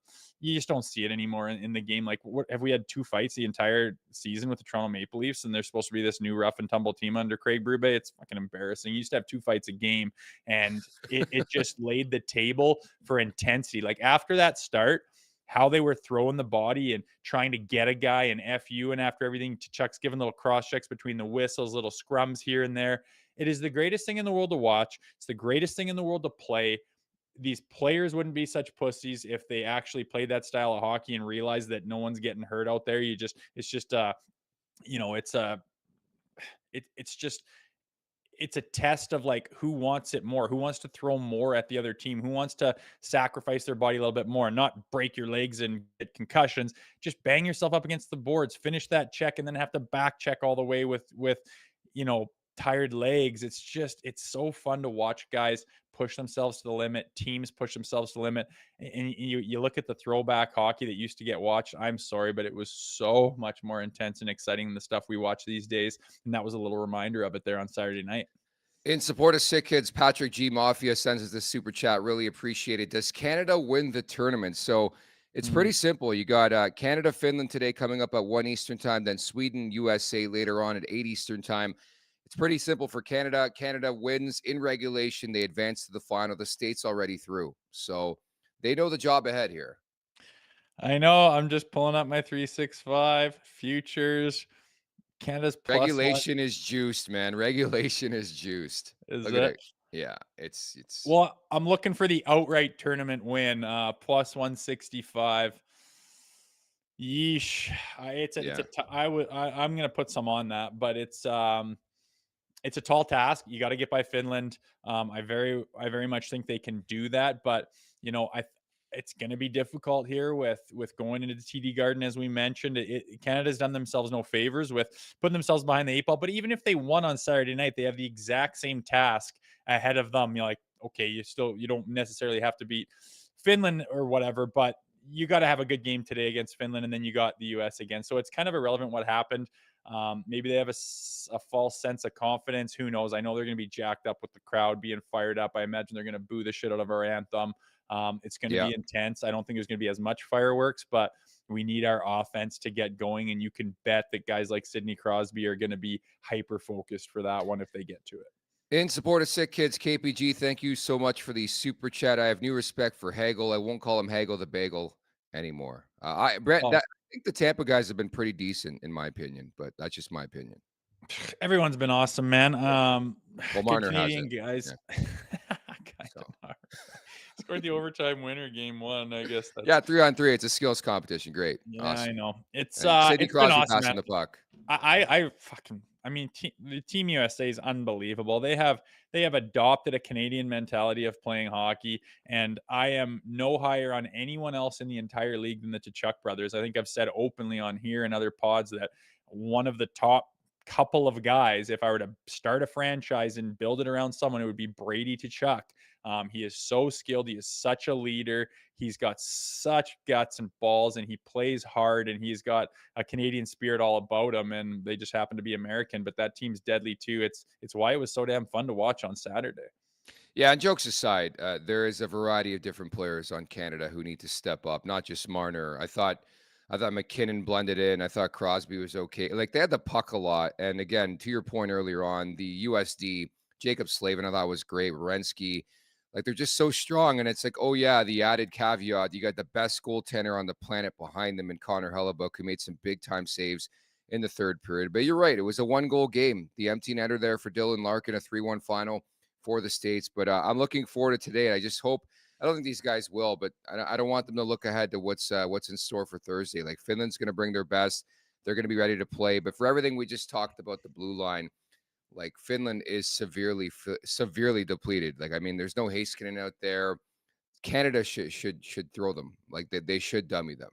[SPEAKER 3] you just don't see it anymore in the game. Like, what have we had 2 fights the entire season with the Toronto Maple Leafs, and they're supposed to be this new rough and tumble team under Craig Berube? It's fucking embarrassing. You used to have 2 fights a game, and it just laid the table for intensity. Like after that start, how they were throwing the body and trying to get a guy and FU, and after everything, Chuck's giving little cross checks between the whistles, little scrums here and there. It is the greatest thing in the world to watch. It's the greatest thing in the world to play. These players wouldn't be such pussies if they actually played that style of hockey and realized that no one's getting hurt out there. It's a test of like who wants it more, who wants to throw more at the other team, who wants to sacrifice their body a little bit more, not break your legs and get concussions. Just bang yourself up against the boards, finish that check, and then have to back check all the way with tired legs. It's so fun to watch guys push themselves to the limit, teams push themselves to the limit. And you look at the throwback hockey that used to get watched. I'm sorry, but it was so much more intense and exciting than the stuff we watch these days. And that was a little reminder of it there on Saturday night.
[SPEAKER 2] In support of Sick Kids, Patrick G. Mafia sends us this super chat. Really appreciate it. Does Canada win the tournament? So it's pretty simple. You got Canada, Finland today coming up at 1 Eastern time, then Sweden, USA later on at 8 Eastern time. It's pretty simple for Canada. Canada wins in regulation. They advance to the final. The States already through. So they know the job ahead here.
[SPEAKER 3] I know. I'm just pulling up my 365 futures. Canada's plus
[SPEAKER 2] regulation is juiced, man. Regulation is juiced.
[SPEAKER 3] Look
[SPEAKER 2] at it. Yeah, it's
[SPEAKER 3] well, I'm looking for the outright tournament win, plus 165. Yeesh. I'm gonna put some on that, but it's a tall task. You got to get by Finland. I very much think they can do that, but it's going to be difficult here with going into the TD Garden, as we mentioned. Canada's done themselves no favors with putting themselves behind the 8 ball. But even if they won on Saturday night, they have the exact same task ahead of them. You're like, okay, you don't necessarily have to beat Finland or whatever, but you got to have a good game today against Finland, and then you got the US again. So it's kind of irrelevant what happened. Maybe they have a false sense of confidence. Who knows? I know they're going to be jacked up with the crowd being fired up. I imagine they're going to boo the shit out of our anthem. It's going to be intense. I don't think there's going to be as much fireworks, but we need our offense to get going. And you can bet that guys like Sidney Crosby are going to be hyper focused for that one if they get to it.
[SPEAKER 2] In support of Sick Kids, KPG, thank you so much for the super chat. I have new respect for Hagel. I won't call him Hagel the Bagel anymore. Brett, I think the Tampa guys have been pretty decent in my opinion, but that's just my opinion.
[SPEAKER 3] Everyone's been awesome, man.
[SPEAKER 2] Well, Marner
[SPEAKER 3] Canadian
[SPEAKER 2] has
[SPEAKER 3] guys. Yeah. Scored the overtime winner game 1, I guess.
[SPEAKER 2] 3-on-3. It's a skills competition. Great.
[SPEAKER 3] Yeah,
[SPEAKER 2] awesome.
[SPEAKER 3] I know. It's
[SPEAKER 2] Sidney
[SPEAKER 3] it's
[SPEAKER 2] Crosby
[SPEAKER 3] been awesome,
[SPEAKER 2] passing
[SPEAKER 3] man.
[SPEAKER 2] the puck.
[SPEAKER 3] The Team USA is unbelievable. They have adopted a Canadian mentality of playing hockey, and I am no higher on anyone else in the entire league than the Tkachuk brothers. I think I've said openly on here and other pods that one of the top couple of guys, if I were to start a franchise and build it around someone, it would be Brady Tkachuk. He is so skilled. He is such a leader. He's got such guts and balls, and he plays hard, and he's got a Canadian spirit all about him, and they just happen to be American, but that team's deadly too. It's why it was so damn fun to watch on Saturday.
[SPEAKER 2] Yeah, and jokes aside, there is a variety of different players on Canada who need to step up, not just Marner. I thought McKinnon blended in. I thought Crosby was okay. Like, they had the puck a lot. And again, to your point earlier on, the USD, Jacob Slavin, I thought was great. Werenski, Like they're just so strong. And it's like, oh yeah, the added caveat, you got the best goaltender on the planet behind them in Connor Hellebuck, who made some big time saves in the third period. But you're right, it was a 1-goal game. The empty netter there for Dylan Larkin, a 3-1 final for the States. But I'm looking forward to today. I just hope, I don't think these guys will, but I don't want them to look ahead to what's in store for Thursday. Like Finland's going to bring their best. They're going to be ready to play. But for everything we just talked about, the blue line, like Finland is severely depleted. Like, I mean, there's no Heiskanen out there. Canada should throw them. Like they should dummy them.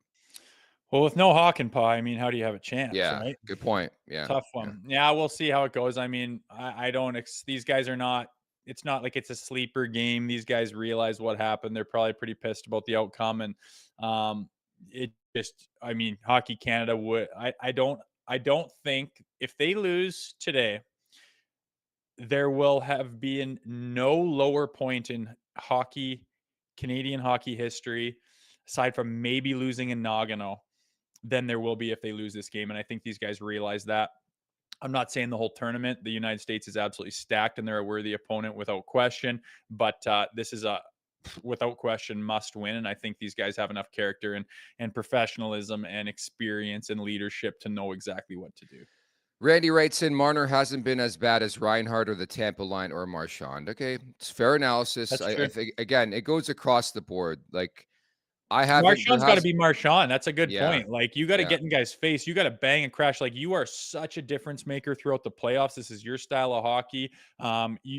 [SPEAKER 3] Well, with no Hakanpää, I mean, how do you have a chance,
[SPEAKER 2] Yeah,
[SPEAKER 3] right?
[SPEAKER 2] good point. Yeah.
[SPEAKER 3] Tough one. Yeah, we'll see how it goes. I mean, I don't these guys are not, it's not like it's a sleeper game. These guys realize what happened. They're probably pretty pissed about the outcome. And it just, I mean, Hockey Canada would, I don't think if they lose today, there will have been no lower point in Canadian hockey history, aside from maybe losing in Nagano, than there will be if they lose this game. And I think these guys realize that. I'm not saying the whole tournament. The United States is absolutely stacked and they're a worthy opponent without question. But this is a, without question, must win. And I think these guys have enough character and professionalism and experience and leadership to know exactly what to do.
[SPEAKER 2] Randy writes in, Marner hasn't been as bad as Reinhardt or the Tampa line or Marchand. Okay, it's fair analysis. I think, again, it goes across the board. Like, I haven't.
[SPEAKER 3] Marchand's got to be Marchand. That's a good point. Like, you got to get in guys' face. You got to bang and crash. Like, you are such a difference maker throughout the playoffs. This is your style of hockey.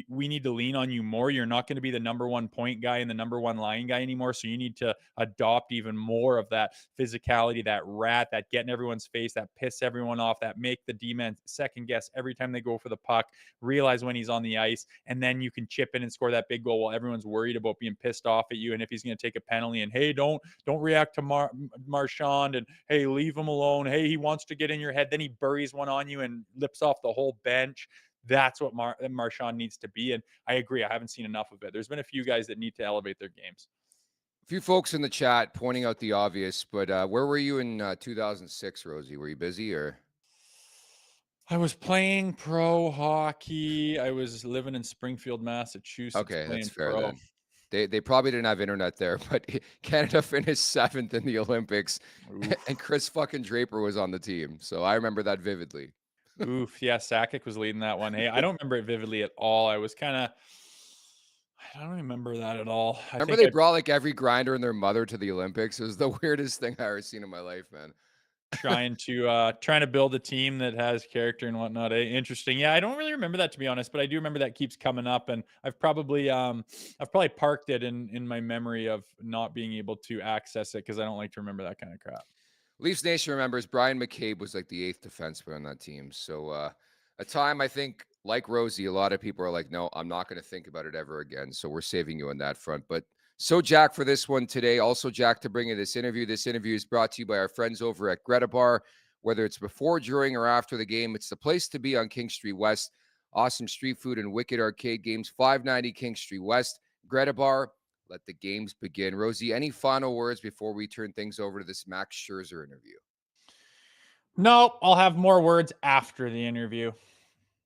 [SPEAKER 3] We need to lean on you more. You're not going to be the number one point guy and the number one line guy anymore. So you need to adopt even more of that physicality, that rat, that get in everyone's face, that piss everyone off, that make the D-men second guess every time they go for the puck, realize when he's on the ice, and then you can chip in and score that big goal while everyone's worried about being pissed off at you. And if he's going to take a penalty, and hey, don't react to Marchand, and hey, leave him alone. Hey, he wants to get in your head. Then he buries one on you and lips off the whole bench. That's what Marchand needs to be. And I agree. I haven't seen enough of it. There's been a few guys that need to elevate their games.
[SPEAKER 2] A few folks in the chat pointing out the obvious, but where were you in 2006, Rosie? Were you busy or?
[SPEAKER 3] I was playing pro hockey. I was living in Springfield, Massachusetts.
[SPEAKER 2] Okay, that's fair then. They probably didn't have internet there, but Canada finished 7th in the Olympics, and Chris fucking Draper was on the team. So I remember that vividly.
[SPEAKER 3] Oof, yeah, Sakic was leading that one. Hey, I don't remember it vividly at all. I don't remember that at all.
[SPEAKER 2] Remember they brought like every grinder and their mother to the Olympics? It was the weirdest thing I ever seen in my life, man.
[SPEAKER 3] trying to build a team that has character and whatnot. Interesting. Yeah, I don't really remember that, to be honest, but I do remember that keeps coming up, and I've probably parked it in my memory of not being able to access it because I don't like to remember that kind of crap.
[SPEAKER 2] Leafs Nation remembers Brian McCabe was like the 8th defenseman on that team. So a time, I think, like Rosie, a lot of people are like, no, I'm not going to think about it ever again. So we're saving you on that front. But so Jack for this one today. Also, Jack, to bring you this interview. This interview is brought to you by our friends over at Greta Bar. Whether it's before, during, or after the game, it's the place to be on King Street West. Awesome street food and wicked arcade games. 590 King Street West. Greta Bar. Let the games begin. Rosie, any final words before we turn things over to this Max Scherzer interview?
[SPEAKER 3] No, I'll have more words after the interview.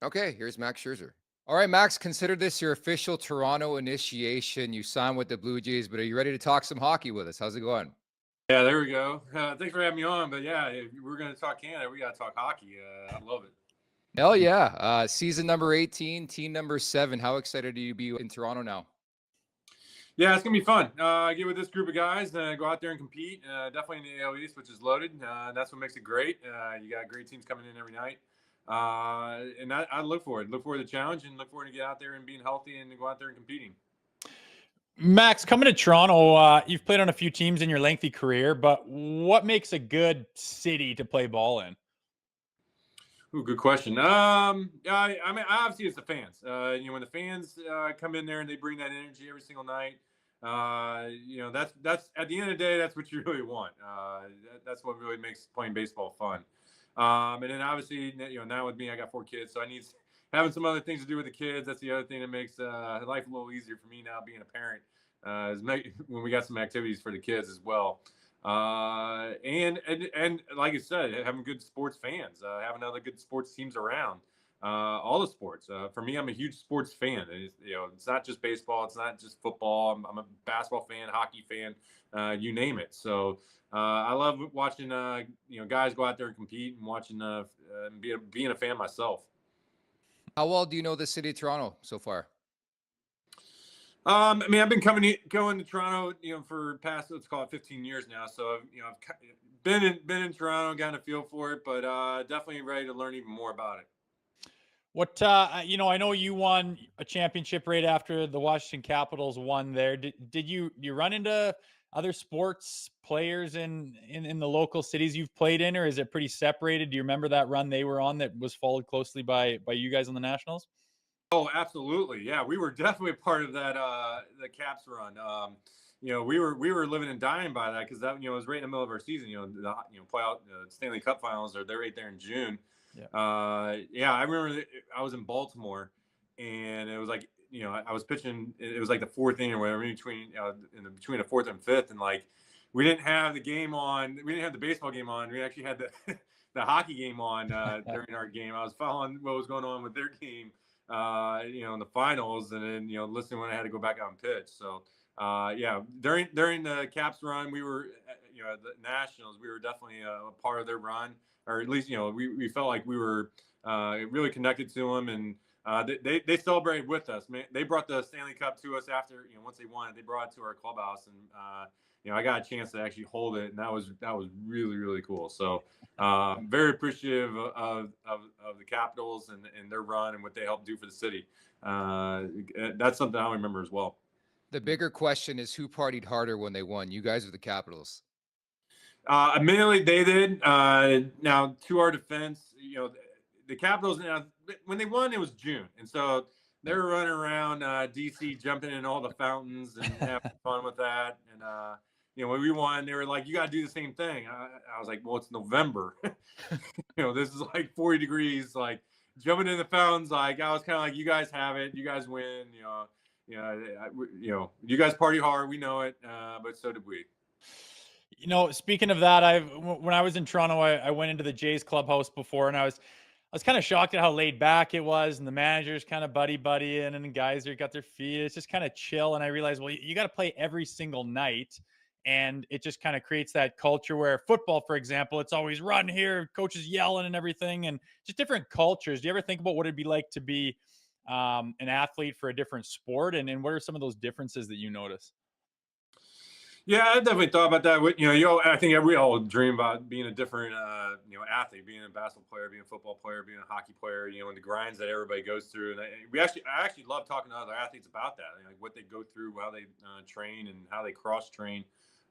[SPEAKER 2] Okay, here's Max Scherzer. All right, Max, consider this your official Toronto initiation. You signed with the Blue Jays, but are you ready to talk some hockey with us? How's it going?
[SPEAKER 4] Yeah, there we go. Thanks for having me on. But yeah, if we're going to talk Canada, we got to talk hockey. I love it.
[SPEAKER 2] Hell yeah. Season number 18, team number 7. How excited do you be in Toronto now?
[SPEAKER 4] Yeah, it's going to be fun. Get with this group of guys, go out there and compete. Definitely in the AL East, which is loaded. That's what makes it great. You got great teams coming in every night. And I look forward. Look forward to the challenge and look forward to get out there and being healthy and go out there and competing.
[SPEAKER 3] Max, coming to Toronto, you've played on a few teams in your lengthy career, but what makes a good city to play ball in?
[SPEAKER 4] Ooh, good question. I mean, obviously it's the fans. When the fans come in there and they bring that energy every single night, that's at the end of the day, that's what you really want. That's what really makes playing baseball fun. And then obviously, now with me, I got 4 kids, so I need having some other things to do with the kids. That's the other thing that makes life a little easier for me now being a parent. When we got some activities for the kids as well. And like I said, having good sports fans, having other good sports teams around. all the sports. For me, I'm a huge sports fan. It's not just baseball. It's not just football. I'm a basketball fan, hockey fan, you name it. So I love watching, guys go out there and compete and watching, and being a fan myself.
[SPEAKER 2] How well do you know the city of Toronto so far?
[SPEAKER 4] I mean, I've been going to Toronto, for past, let's call it 15 years now. So, I've been in Toronto, gotten a feel for it, but definitely ready to learn even more about it.
[SPEAKER 3] What I know you won a championship right after the Washington Capitals won there. Did you run into other sports players in the local cities you've played in, or is it pretty separated? Do you remember that run they were on that was followed closely by you guys on the Nationals?
[SPEAKER 4] Oh, absolutely. Yeah, we were definitely a part of that the Caps run. We were living and dying by that because that it was right in the middle of our season. Playoff Stanley Cup Finals they're right there in June.
[SPEAKER 3] Yeah.
[SPEAKER 4] I remember I was in Baltimore, and it was like I was pitching. It was like the fourth inning or whatever, between the fourth and fifth, and like we didn't have the game on. We didn't have the baseball game on. We actually had the the hockey game on during our game. I was following what was going on with their game. In the finals, and then listening when I had to go back out and pitch. So during the Caps run, we were at the Nationals, we were definitely a part of their run, or at least we felt like we were really connected to them, and they celebrated with us. Man, they brought the Stanley Cup to us after once they won it, they brought it to our clubhouse, and I got a chance to actually hold it, and that was really, really cool. So very appreciative of the Capitals and their run and what they helped do for the city. That's something I remember as well.
[SPEAKER 2] The bigger question is who partied harder when they won, you guys or the Capitals?
[SPEAKER 4] Admittedly, they did. Now, to our defense, the Capitals, when they won, it was June, and so they were running around DC, jumping in all the fountains and having fun with that. And when we won, they were like, "You got to do the same thing." I was like, "Well, it's November. This is like 40 degrees. Like jumping in the fountains. Like I was kind of like, you guys have it. You guys win. You guys party hard. We know it, but so did we."
[SPEAKER 3] Speaking of that, when I was in Toronto, I went into the Jays clubhouse before, and I was kind of shocked at how laid back it was, and the managers kind of buddying, and the guys are got their feet. It's just kind of chill, and I realized, well, you got to play every single night, and it just kind of creates that culture where football, for example, it's always run here, coaches yelling and everything, and just different cultures. Do you ever think about what it'd be like to be an athlete for a different sport, and what are some of those differences that you notice?
[SPEAKER 4] Yeah, I definitely thought about that. I think we all dream about being a different, athlete, being a basketball player, being a football player, being a hockey player, and the grinds that everybody goes through. And I actually love talking to other athletes about that, like what they go through, how they train, and how they cross train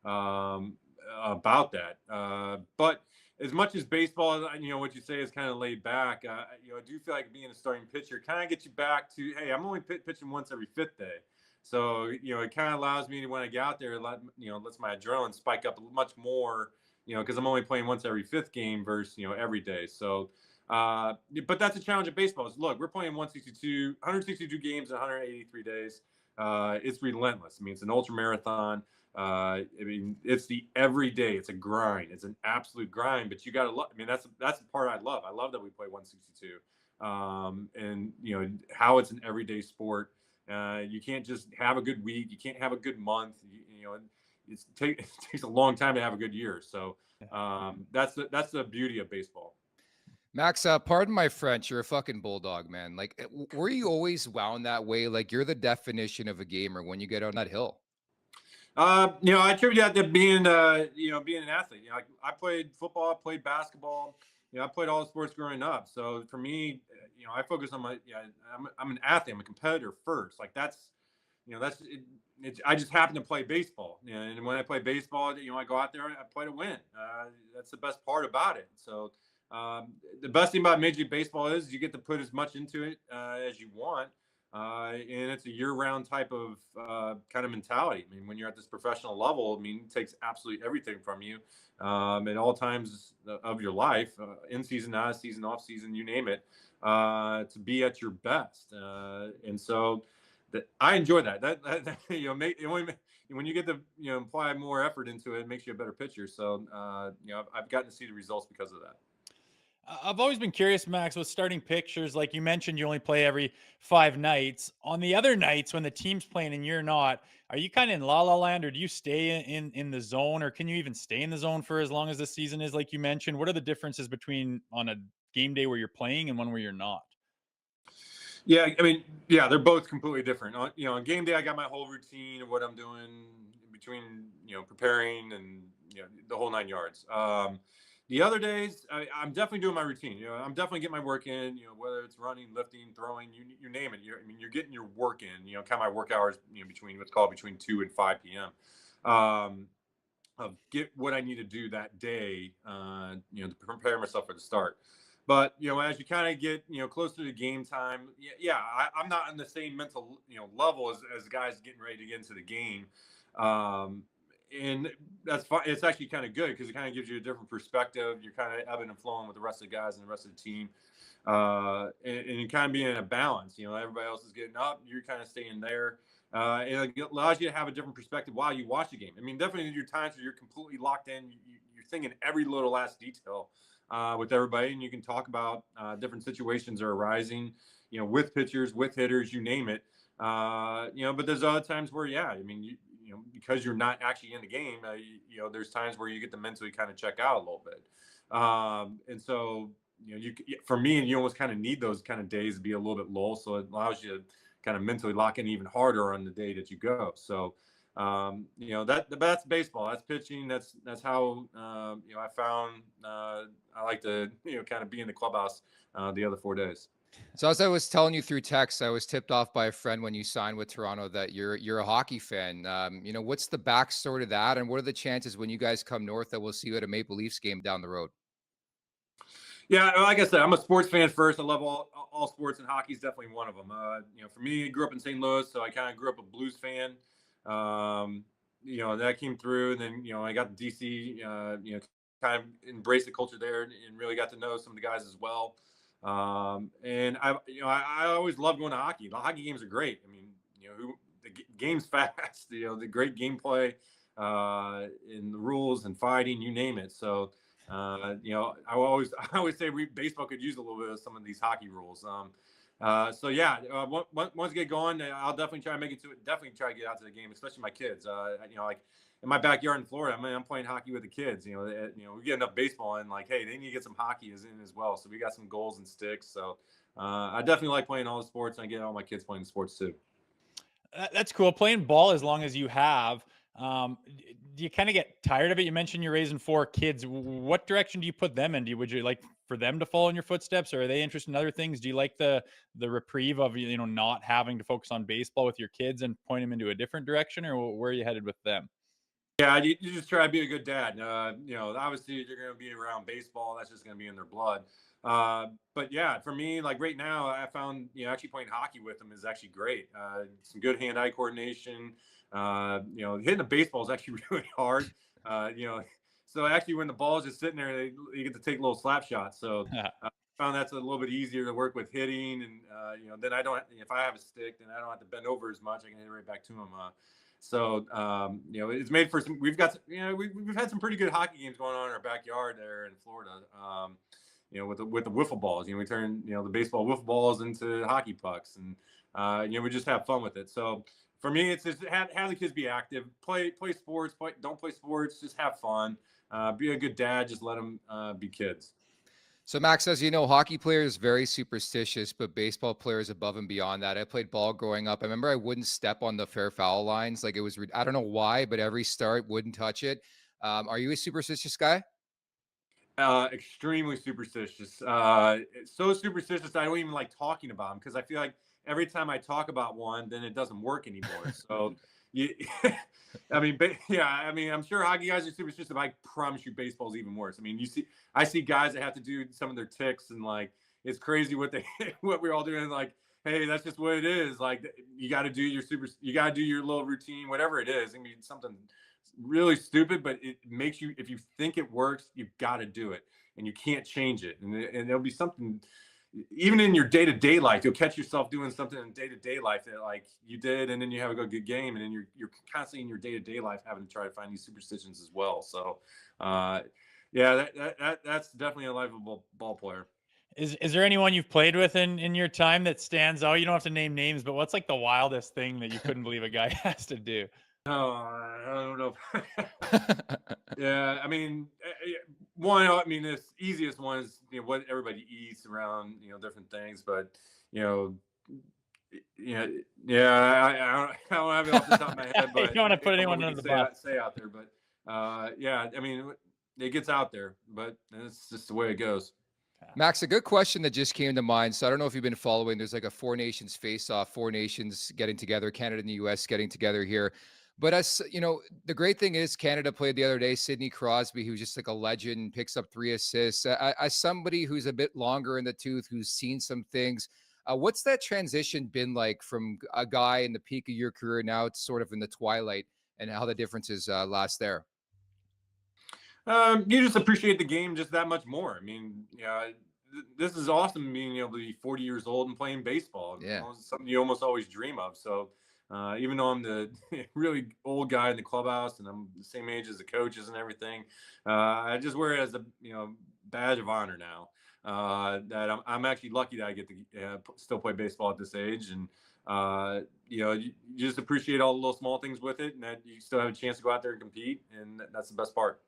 [SPEAKER 4] about that. But as much as baseball, what you say is kind of laid back. I do feel like being a starting pitcher kind of gets you back to, hey, I'm only pitching once every fifth day. So, it kind of allows me to, when I get out there, lets my adrenaline spike up much more, because I'm only playing once every fifth game versus, every day. So, but that's a challenge of baseball. Is look, we're playing 162 games in 183 days. It's relentless. I mean, it's an ultra marathon. It's the everyday. It's a grind. It's an absolute grind. But you got to love. I mean, that's the part I love. I love that we play 162, and how it's an everyday sport. You can't just have a good week. You can't have a good month. It takes a long time to have a good year. So that's the beauty of baseball.
[SPEAKER 2] Max, pardon my French, you're a fucking bulldog, man. Like, were you always wound that way? Like, you're the definition of a gamer when you get on that hill.
[SPEAKER 4] I attribute that to being an athlete. I played football, I played basketball. I played all the sports growing up. So for me, I focus on I'm an athlete. I'm a competitor first. Like that's it. I just happen to play baseball. And when I play baseball, I go out there and I play to win. That's the best part about it. So the best thing about Major League Baseball is you get to put as much into it as you want. And it's a year-round type of kind of mentality. I mean, when you're at this professional level, it takes absolutely everything from you at all times of your life, in season, out of season, off season, you name it, to be at your best. And so I enjoy that. When you get to apply more effort into it, it makes you a better pitcher. So I've gotten to see the results because of that.
[SPEAKER 3] I've always been curious, Max, with starting pictures. Like you mentioned, you only play every 5 nights. On the other nights when the team's playing and you're not, are you kind of in la la land, or do you stay in the zone, or can you even stay in the zone for as long as the season is, like you mentioned? What are the differences between on a game day where you're playing and one where you're not?
[SPEAKER 4] Yeah, I mean, yeah, they're both completely different. On game day, I got my whole routine of what I'm doing between, preparing and, the whole 9 yards. The other days, I'm definitely doing my routine. I'm definitely getting my work in, whether it's running, lifting, throwing, you name it. You're getting your work in, kind of my work hours, between what's called between 2 and 5 p.m. Of get what I need to do that day, to prepare myself for the start. But as you kind of get closer to game time, I'm not on the same mental level as guys getting ready to get into the game, and that's fine. It's actually kind of good because it kind of gives you a different perspective. You're kind of ebbing and flowing with the rest of the guys and the rest of the team, and you kind of being in a balance. Everybody else is getting up, you're kind of staying there. And it allows you to have a different perspective while you watch the game. I mean, definitely your times where you're completely locked in, you're thinking every little last detail with everybody, and you can talk about different situations are arising, with pitchers, with hitters, you name it. But there's other times where, because you're not actually in the game, there's times where you get to mentally kind of check out a little bit. And so, for me, you almost kind of need those kind of days to be a little bit lull, so it allows you to kind of mentally lock in even harder on the day that you go. So, that's baseball. That's pitching. That's how I found I like to kind of be in the clubhouse the other 4 days.
[SPEAKER 2] So as I was telling you through text, I was tipped off by a friend when you signed with Toronto that you're a hockey fan. What's the backstory to that, and what are the chances when you guys come north that we'll see you at a Maple Leafs game down the road?
[SPEAKER 4] Yeah, like I said, I'm a sports fan first. I love all sports, and hockey is definitely one of them. For me, I grew up in St. Louis, so I kind of grew up a Blues fan. That came through, and then I got to DC. Kind of embraced the culture there, and really got to know some of the guys as well. And I always loved going to hockey. The hockey games are great. I mean, the game's fast. The great gameplay, and the rules and fighting, you name it. So. I always say baseball could use a little bit of some of these hockey rules. Once we get going, I'll definitely try to make it to it. Definitely try to get out to the game, especially my kids. Like in my backyard in Florida, I'm playing hockey with the kids. We get enough baseball in. Like, hey, they need to get some hockey in as well. So we got some goals and sticks. So I definitely like playing all the sports, and I get all my kids playing sports too.
[SPEAKER 3] That's cool. Playing ball as long as you have. Do you kind of get tired of it? You mentioned you're raising 4 kids. What direction do you put them in? Would you like for them to follow in your footsteps, or are they interested in other things? Do you like the reprieve of not having to focus on baseball with your kids and point them into a different direction, or where are you headed with them?
[SPEAKER 4] Yeah, you just try to be a good dad. Obviously you're going to be around baseball. That's just going to be in their blood. But yeah, for me, like right now, I found actually playing hockey with them is actually great. Some good hand-eye coordination. Hitting the baseball is actually really hard. So actually when the ball is just sitting there, you get to take little slap shots. So I found that's a little bit easier to work with hitting, and then I don't. If I have a stick, then I don't have to bend over as much. I can hit it right back to them. It's made for some. We've got we've had some pretty good hockey games going on in our backyard there in Florida. With the wiffle balls, we turn the baseball wiffle balls into hockey pucks, and we just have fun with it. So for me, it's just have the kids be active, play sports, don't play sports, just have fun, be a good dad, just let them be kids.
[SPEAKER 2] So Max, as you know, hockey players very superstitious, but baseball players above and beyond that. I played ball growing up. I remember I wouldn't step on the fair foul lines. Like it was, I don't know why, but every start wouldn't touch it. Are you a superstitious guy?
[SPEAKER 4] Extremely superstitious. So superstitious I don't even like talking about them, because I feel like every time I talk about one, then it doesn't work anymore. So, I'm sure hockey guys are superstitious, but I promise you, baseball's even worse. I mean, I see guys that have to do some of their ticks, and like it's crazy what we're all doing. Like, hey, that's just what it is. Like, you got to do your little routine, whatever it is. I mean, something really stupid, but it makes you, if you think it works, you've got to do it, and you can't change it. And there'll be something, even in your day-to-day life, you'll catch yourself doing something in day-to-day life that like you did, and then you have a good game, and then you're constantly in your day-to-day life having to try to find these superstitions as well. So Yeah, that's definitely a livable ball player.
[SPEAKER 3] Is there anyone you've played with in your time that stands out? You don't have to name names, but what's like the wildest thing that you couldn't believe a guy has to do?
[SPEAKER 4] Oh, I don't know. Yeah, I mean, one. I mean, the easiest one is what everybody eats around different things, but you know, yeah. I don't have it off the top of my head,
[SPEAKER 3] You
[SPEAKER 4] but
[SPEAKER 3] don't want to put
[SPEAKER 4] what
[SPEAKER 3] anyone
[SPEAKER 4] we
[SPEAKER 3] under
[SPEAKER 4] can
[SPEAKER 3] the bus.
[SPEAKER 4] say out there. But yeah, I mean, it gets out there, but it's just the way it goes.
[SPEAKER 2] Max, a good question that just came to mind. So I don't know if you've been following. There's like a four nations face-off, four nations getting together, Canada and the U.S. getting together here. But as you know, the great thing is Canada played the other day. Sidney Crosby, who's just like a legend, picks up 3 assists. As somebody who's a bit longer in the tooth, who's seen some things, what's that transition been like from a guy in the peak of your career now it's sort of in the twilight, and how the differences last there?
[SPEAKER 4] You just appreciate the game just that much more. I mean, yeah, this is awesome being able to be 40 years old and playing baseball.
[SPEAKER 2] Yeah.
[SPEAKER 4] It's something you almost always dream of. So, even though I'm the really old guy in the clubhouse and I'm the same age as the coaches and everything, I just wear it as a badge of honor now. That I'm actually lucky that I get to still play baseball at this age, and you just appreciate all the little small things with it, and that you still have a chance to go out there and compete, and that's the best part.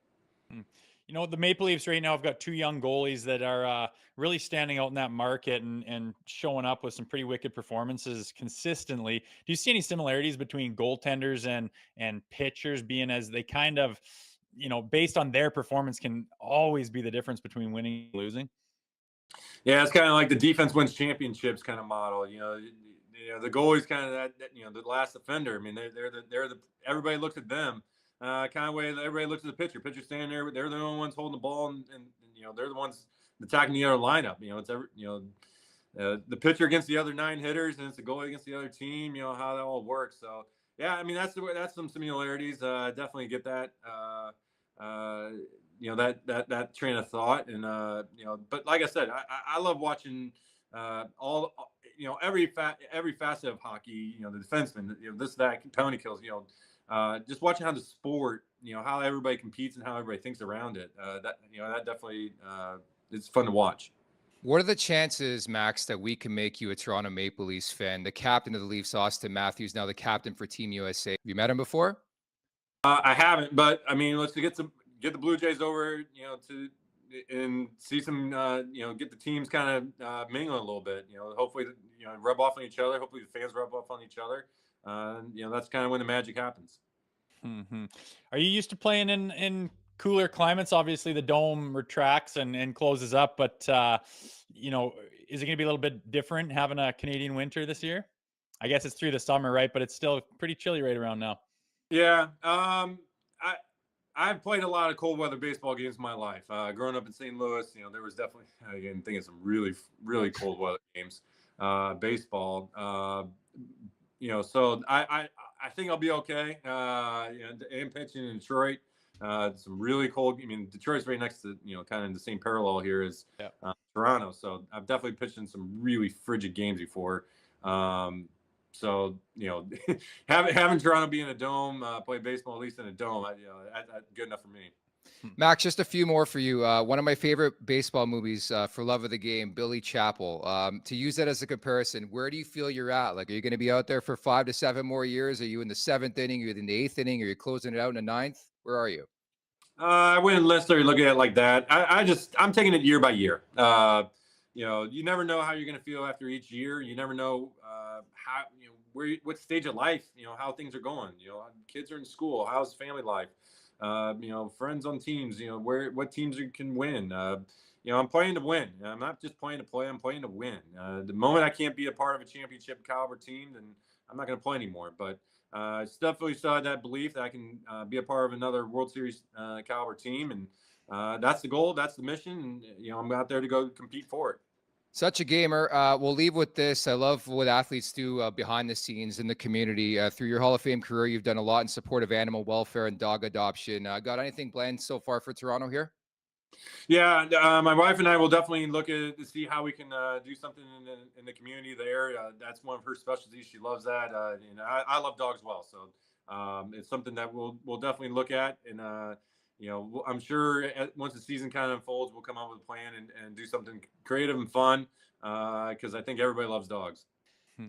[SPEAKER 3] You know, the Maple Leafs right now have got 2 young goalies that are really standing out in that market and showing up with some pretty wicked performances consistently. Do you see any similarities between goaltenders and pitchers, being as they kind of, based on their performance, can always be the difference between winning and losing?
[SPEAKER 4] Yeah, it's kind of like the defense wins championships kind of model. The goalie's kind of that the last offender. I mean, they're the everybody looks at them kind of way everybody looks at the pitcher. Pitcher standing there, they're the only ones holding the ball, and they're the ones attacking the other lineup. The pitcher against the other 9 hitters, and it's the goalie against the other team. You know how that all works. So yeah, I mean that's some similarities. Definitely get that. That train of thought, and but like I said, I love watching all every facet of hockey. The defenseman, this, that, penalty kills. Just watching how the sport, how everybody competes and how everybody thinks around it. That definitely it's fun to watch.
[SPEAKER 2] What are the chances, Max, that we can make you a Toronto Maple Leafs fan? The captain of the Leafs, Austin Matthews, now the captain for Team USA. Have you met him before?
[SPEAKER 4] I haven't, but I mean, let's get the Blue Jays over, to and see some, get the teams kind of mingling a little bit. Hopefully, rub off on each other. Hopefully, the fans rub off on each other. That's kind of when the magic happens.
[SPEAKER 3] Mm-hmm. Are you used to playing in cooler climates? Obviously, the dome retracts and closes up, but is it going to be a little bit different having a Canadian winter this year? I guess it's through the summer, right? But it's still pretty chilly right around now.
[SPEAKER 4] Yeah. I've played a lot of cold weather baseball games in my life. Growing up in St. Louis, there was definitely, again, thinking some really, really cold weather games, baseball. So I think I'll be okay. And pitching in Detroit, some really cold. I mean, Detroit's right next to, kind of in the same parallel here as Toronto. So I've definitely pitched in some really frigid games before. So having Toronto be in a dome, play baseball at least in a dome, that's good enough for me.
[SPEAKER 2] Max, just a few more for you. One of my favorite baseball movies, for love of the game, Billy Chapel. To use that as a comparison, where do you feel you're at? Like, are you going to be out there for 5 to 7 more years? Are you in the 7th inning? Are you in the 8th inning? Are you closing it out in the 9th? Where are you?
[SPEAKER 4] I wouldn't necessarily look at it like that. I'm taking it year by year. You never know how you're going to feel after each year. You never know how, what stage of life, how things are going. Kids are in school. How's family life? Friends on teams. What teams can win. I'm playing to win. I'm not just playing to play. I'm playing to win. The moment I can't be a part of a championship caliber team, then I'm not going to play anymore. But I definitely still had that belief that I can be a part of another World Series caliber team, and that's the goal, that's the mission, and I'm out there to go compete for it.
[SPEAKER 2] Such a gamer. We'll leave with this. I love what athletes do behind the scenes in the community. Through your Hall of Fame career, you've done a lot in support of animal welfare and dog adoption. Got anything planned so far for Toronto here?
[SPEAKER 4] Yeah, my wife and I will definitely look at it to see how we can do something in the community there. That's one of her specialties. She loves that. I love dogs well, so it's something that we'll definitely look at. And I'm sure once the season kind of unfolds, we'll come up with a plan and do something creative and fun because I think everybody loves dogs.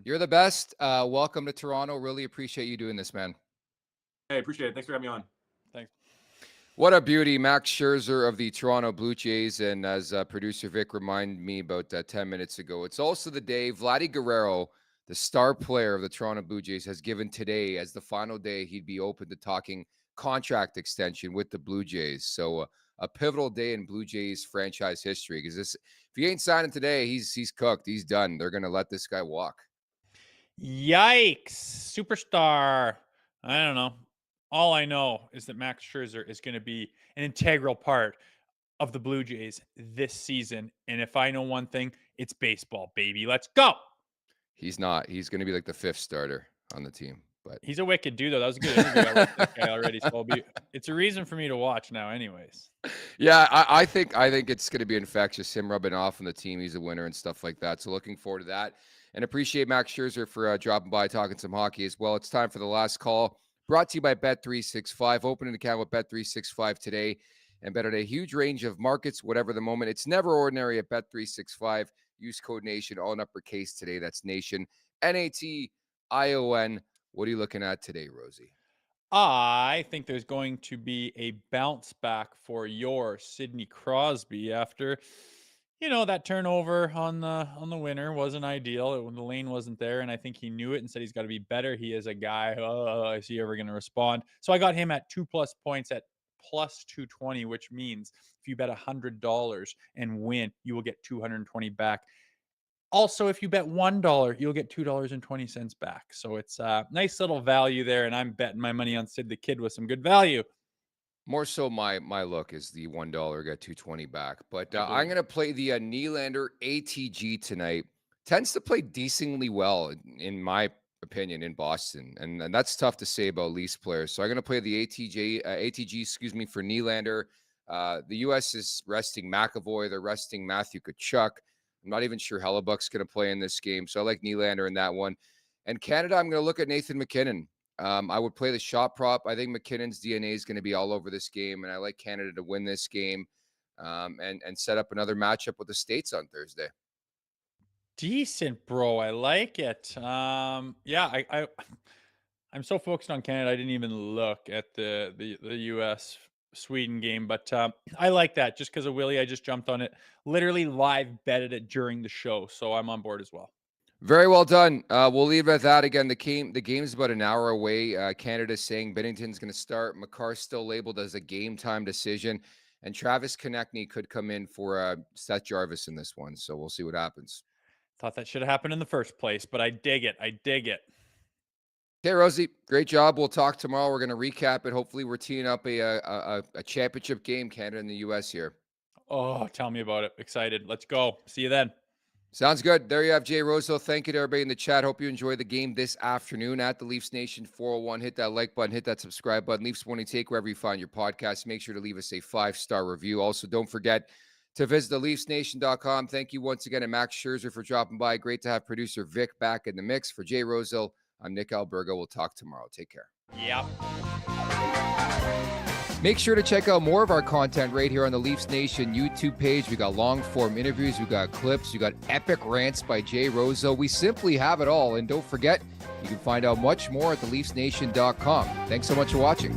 [SPEAKER 2] You're the best. Welcome to Toronto. Really appreciate you doing this, man.
[SPEAKER 4] Hey, appreciate it. Thanks for having me on.
[SPEAKER 3] Thanks.
[SPEAKER 2] What a beauty. Max Scherzer of the Toronto Blue Jays. And as producer Vic reminded me about 10 minutes ago, it's also the day Vladdy Guerrero, the star player of the Toronto Blue Jays, has given today as the final day he'd be open to talking contract extension with the Blue Jays. So a pivotal day in Blue Jays franchise history, because if he ain't signing today, he's cooked. He's done. They're going to let this guy walk.
[SPEAKER 3] Yikes. Superstar. I don't know. All I know is that Max Scherzer is going to be an integral part of the Blue Jays this season. And if I know one thing, it's baseball, baby. Let's go.
[SPEAKER 2] He's not. He's going to be like the 5th starter on the team. But
[SPEAKER 3] he's a wicked dude, though. That was a good interview. I watched this guy already, so it's a reason for me to watch now, anyways.
[SPEAKER 2] Yeah, I think it's going to be infectious. Him rubbing off on the team, he's a winner and stuff like that. So looking forward to that, and appreciate Max Scherzer for dropping by, talking some hockey as well. It's time for the last call, brought to you by Bet365. Open an account with Bet365 today and bet on a huge range of markets, whatever the moment. It's never ordinary at Bet365. Use code NATION, all in uppercase today. That's NATION, NATION. What are you looking at today, Rosie?
[SPEAKER 3] I think there's going to be a bounce back for your Sidney Crosby after, that turnover on the winner wasn't ideal. The lane wasn't there, and I think he knew it and said he's got to be better. He is a guy, is he ever going to respond? So I got him at 2+ points at plus 220, which means if you bet $100 and win, you will get $220 back. Also, if you bet $1, you'll get $2.20 back. So it's a nice little value there, and I'm betting my money on Sid the Kid with some good value.
[SPEAKER 2] More so my look is the $1 get $2.20 back. But I'm going to play the Nylander ATG tonight. Tends to play decently well, in my opinion, in Boston. And that's tough to say about Leafs players. So I'm going to play the ATG, for Nylander. The U.S. is resting McAvoy. They're resting Matthew Tkachuk. I'm not even sure Hellebuck's going to play in this game. So I like Nylander in that one. And Canada, I'm going to look at Nathan McKinnon. I would play the shot prop. I think McKinnon's DNA is going to be all over this game. And I like Canada to win this game and set up another matchup with the States on Thursday.
[SPEAKER 3] Decent, bro. I like it. I'm so focused on Canada, I didn't even look at the U.S. Sweden game, but I like that just because of Willie. I just jumped on it, literally live betted it during the show, so I'm on board as well.
[SPEAKER 2] Very well done. We'll leave it at that. Again, the game's about an hour away. Canada's saying Binnington's going to start. Makar's still labeled as a game time decision, and Travis Konechny could come in for Seth Jarvis in this one. So we'll see what happens.
[SPEAKER 3] Thought that should have happened in the first place, but I dig it.
[SPEAKER 2] Okay, Rosie, great job. We'll talk tomorrow. We're going to recap it. Hopefully, we're teeing up a championship game, Canada and the U.S. here.
[SPEAKER 3] Oh, tell me about it. Excited. Let's go. See you then.
[SPEAKER 2] Sounds good. There you have Jay Rosehill. Thank you to everybody in the chat. Hope you enjoyed the game this afternoon at the Leafs Nation 401. Hit that like button. Hit that subscribe button. Leafs Morning Take wherever you find your podcast. Make sure to leave us a 5-star review. Also, don't forget to visit the LeafsNation.com. Thank you once again to Max Scherzer for dropping by. Great to have producer Vic back in the mix. For Jay Rosehill, I'm Nick Alberga. We'll talk tomorrow. Take care.
[SPEAKER 3] Yep.
[SPEAKER 2] Make sure to check out more of our content right here on the Leafs Nation YouTube page. We got long-form interviews. We got clips. We got epic rants by Jay Rosehill. We simply have it all. And don't forget, you can find out much more at theleafsnation.com. Thanks so much for watching.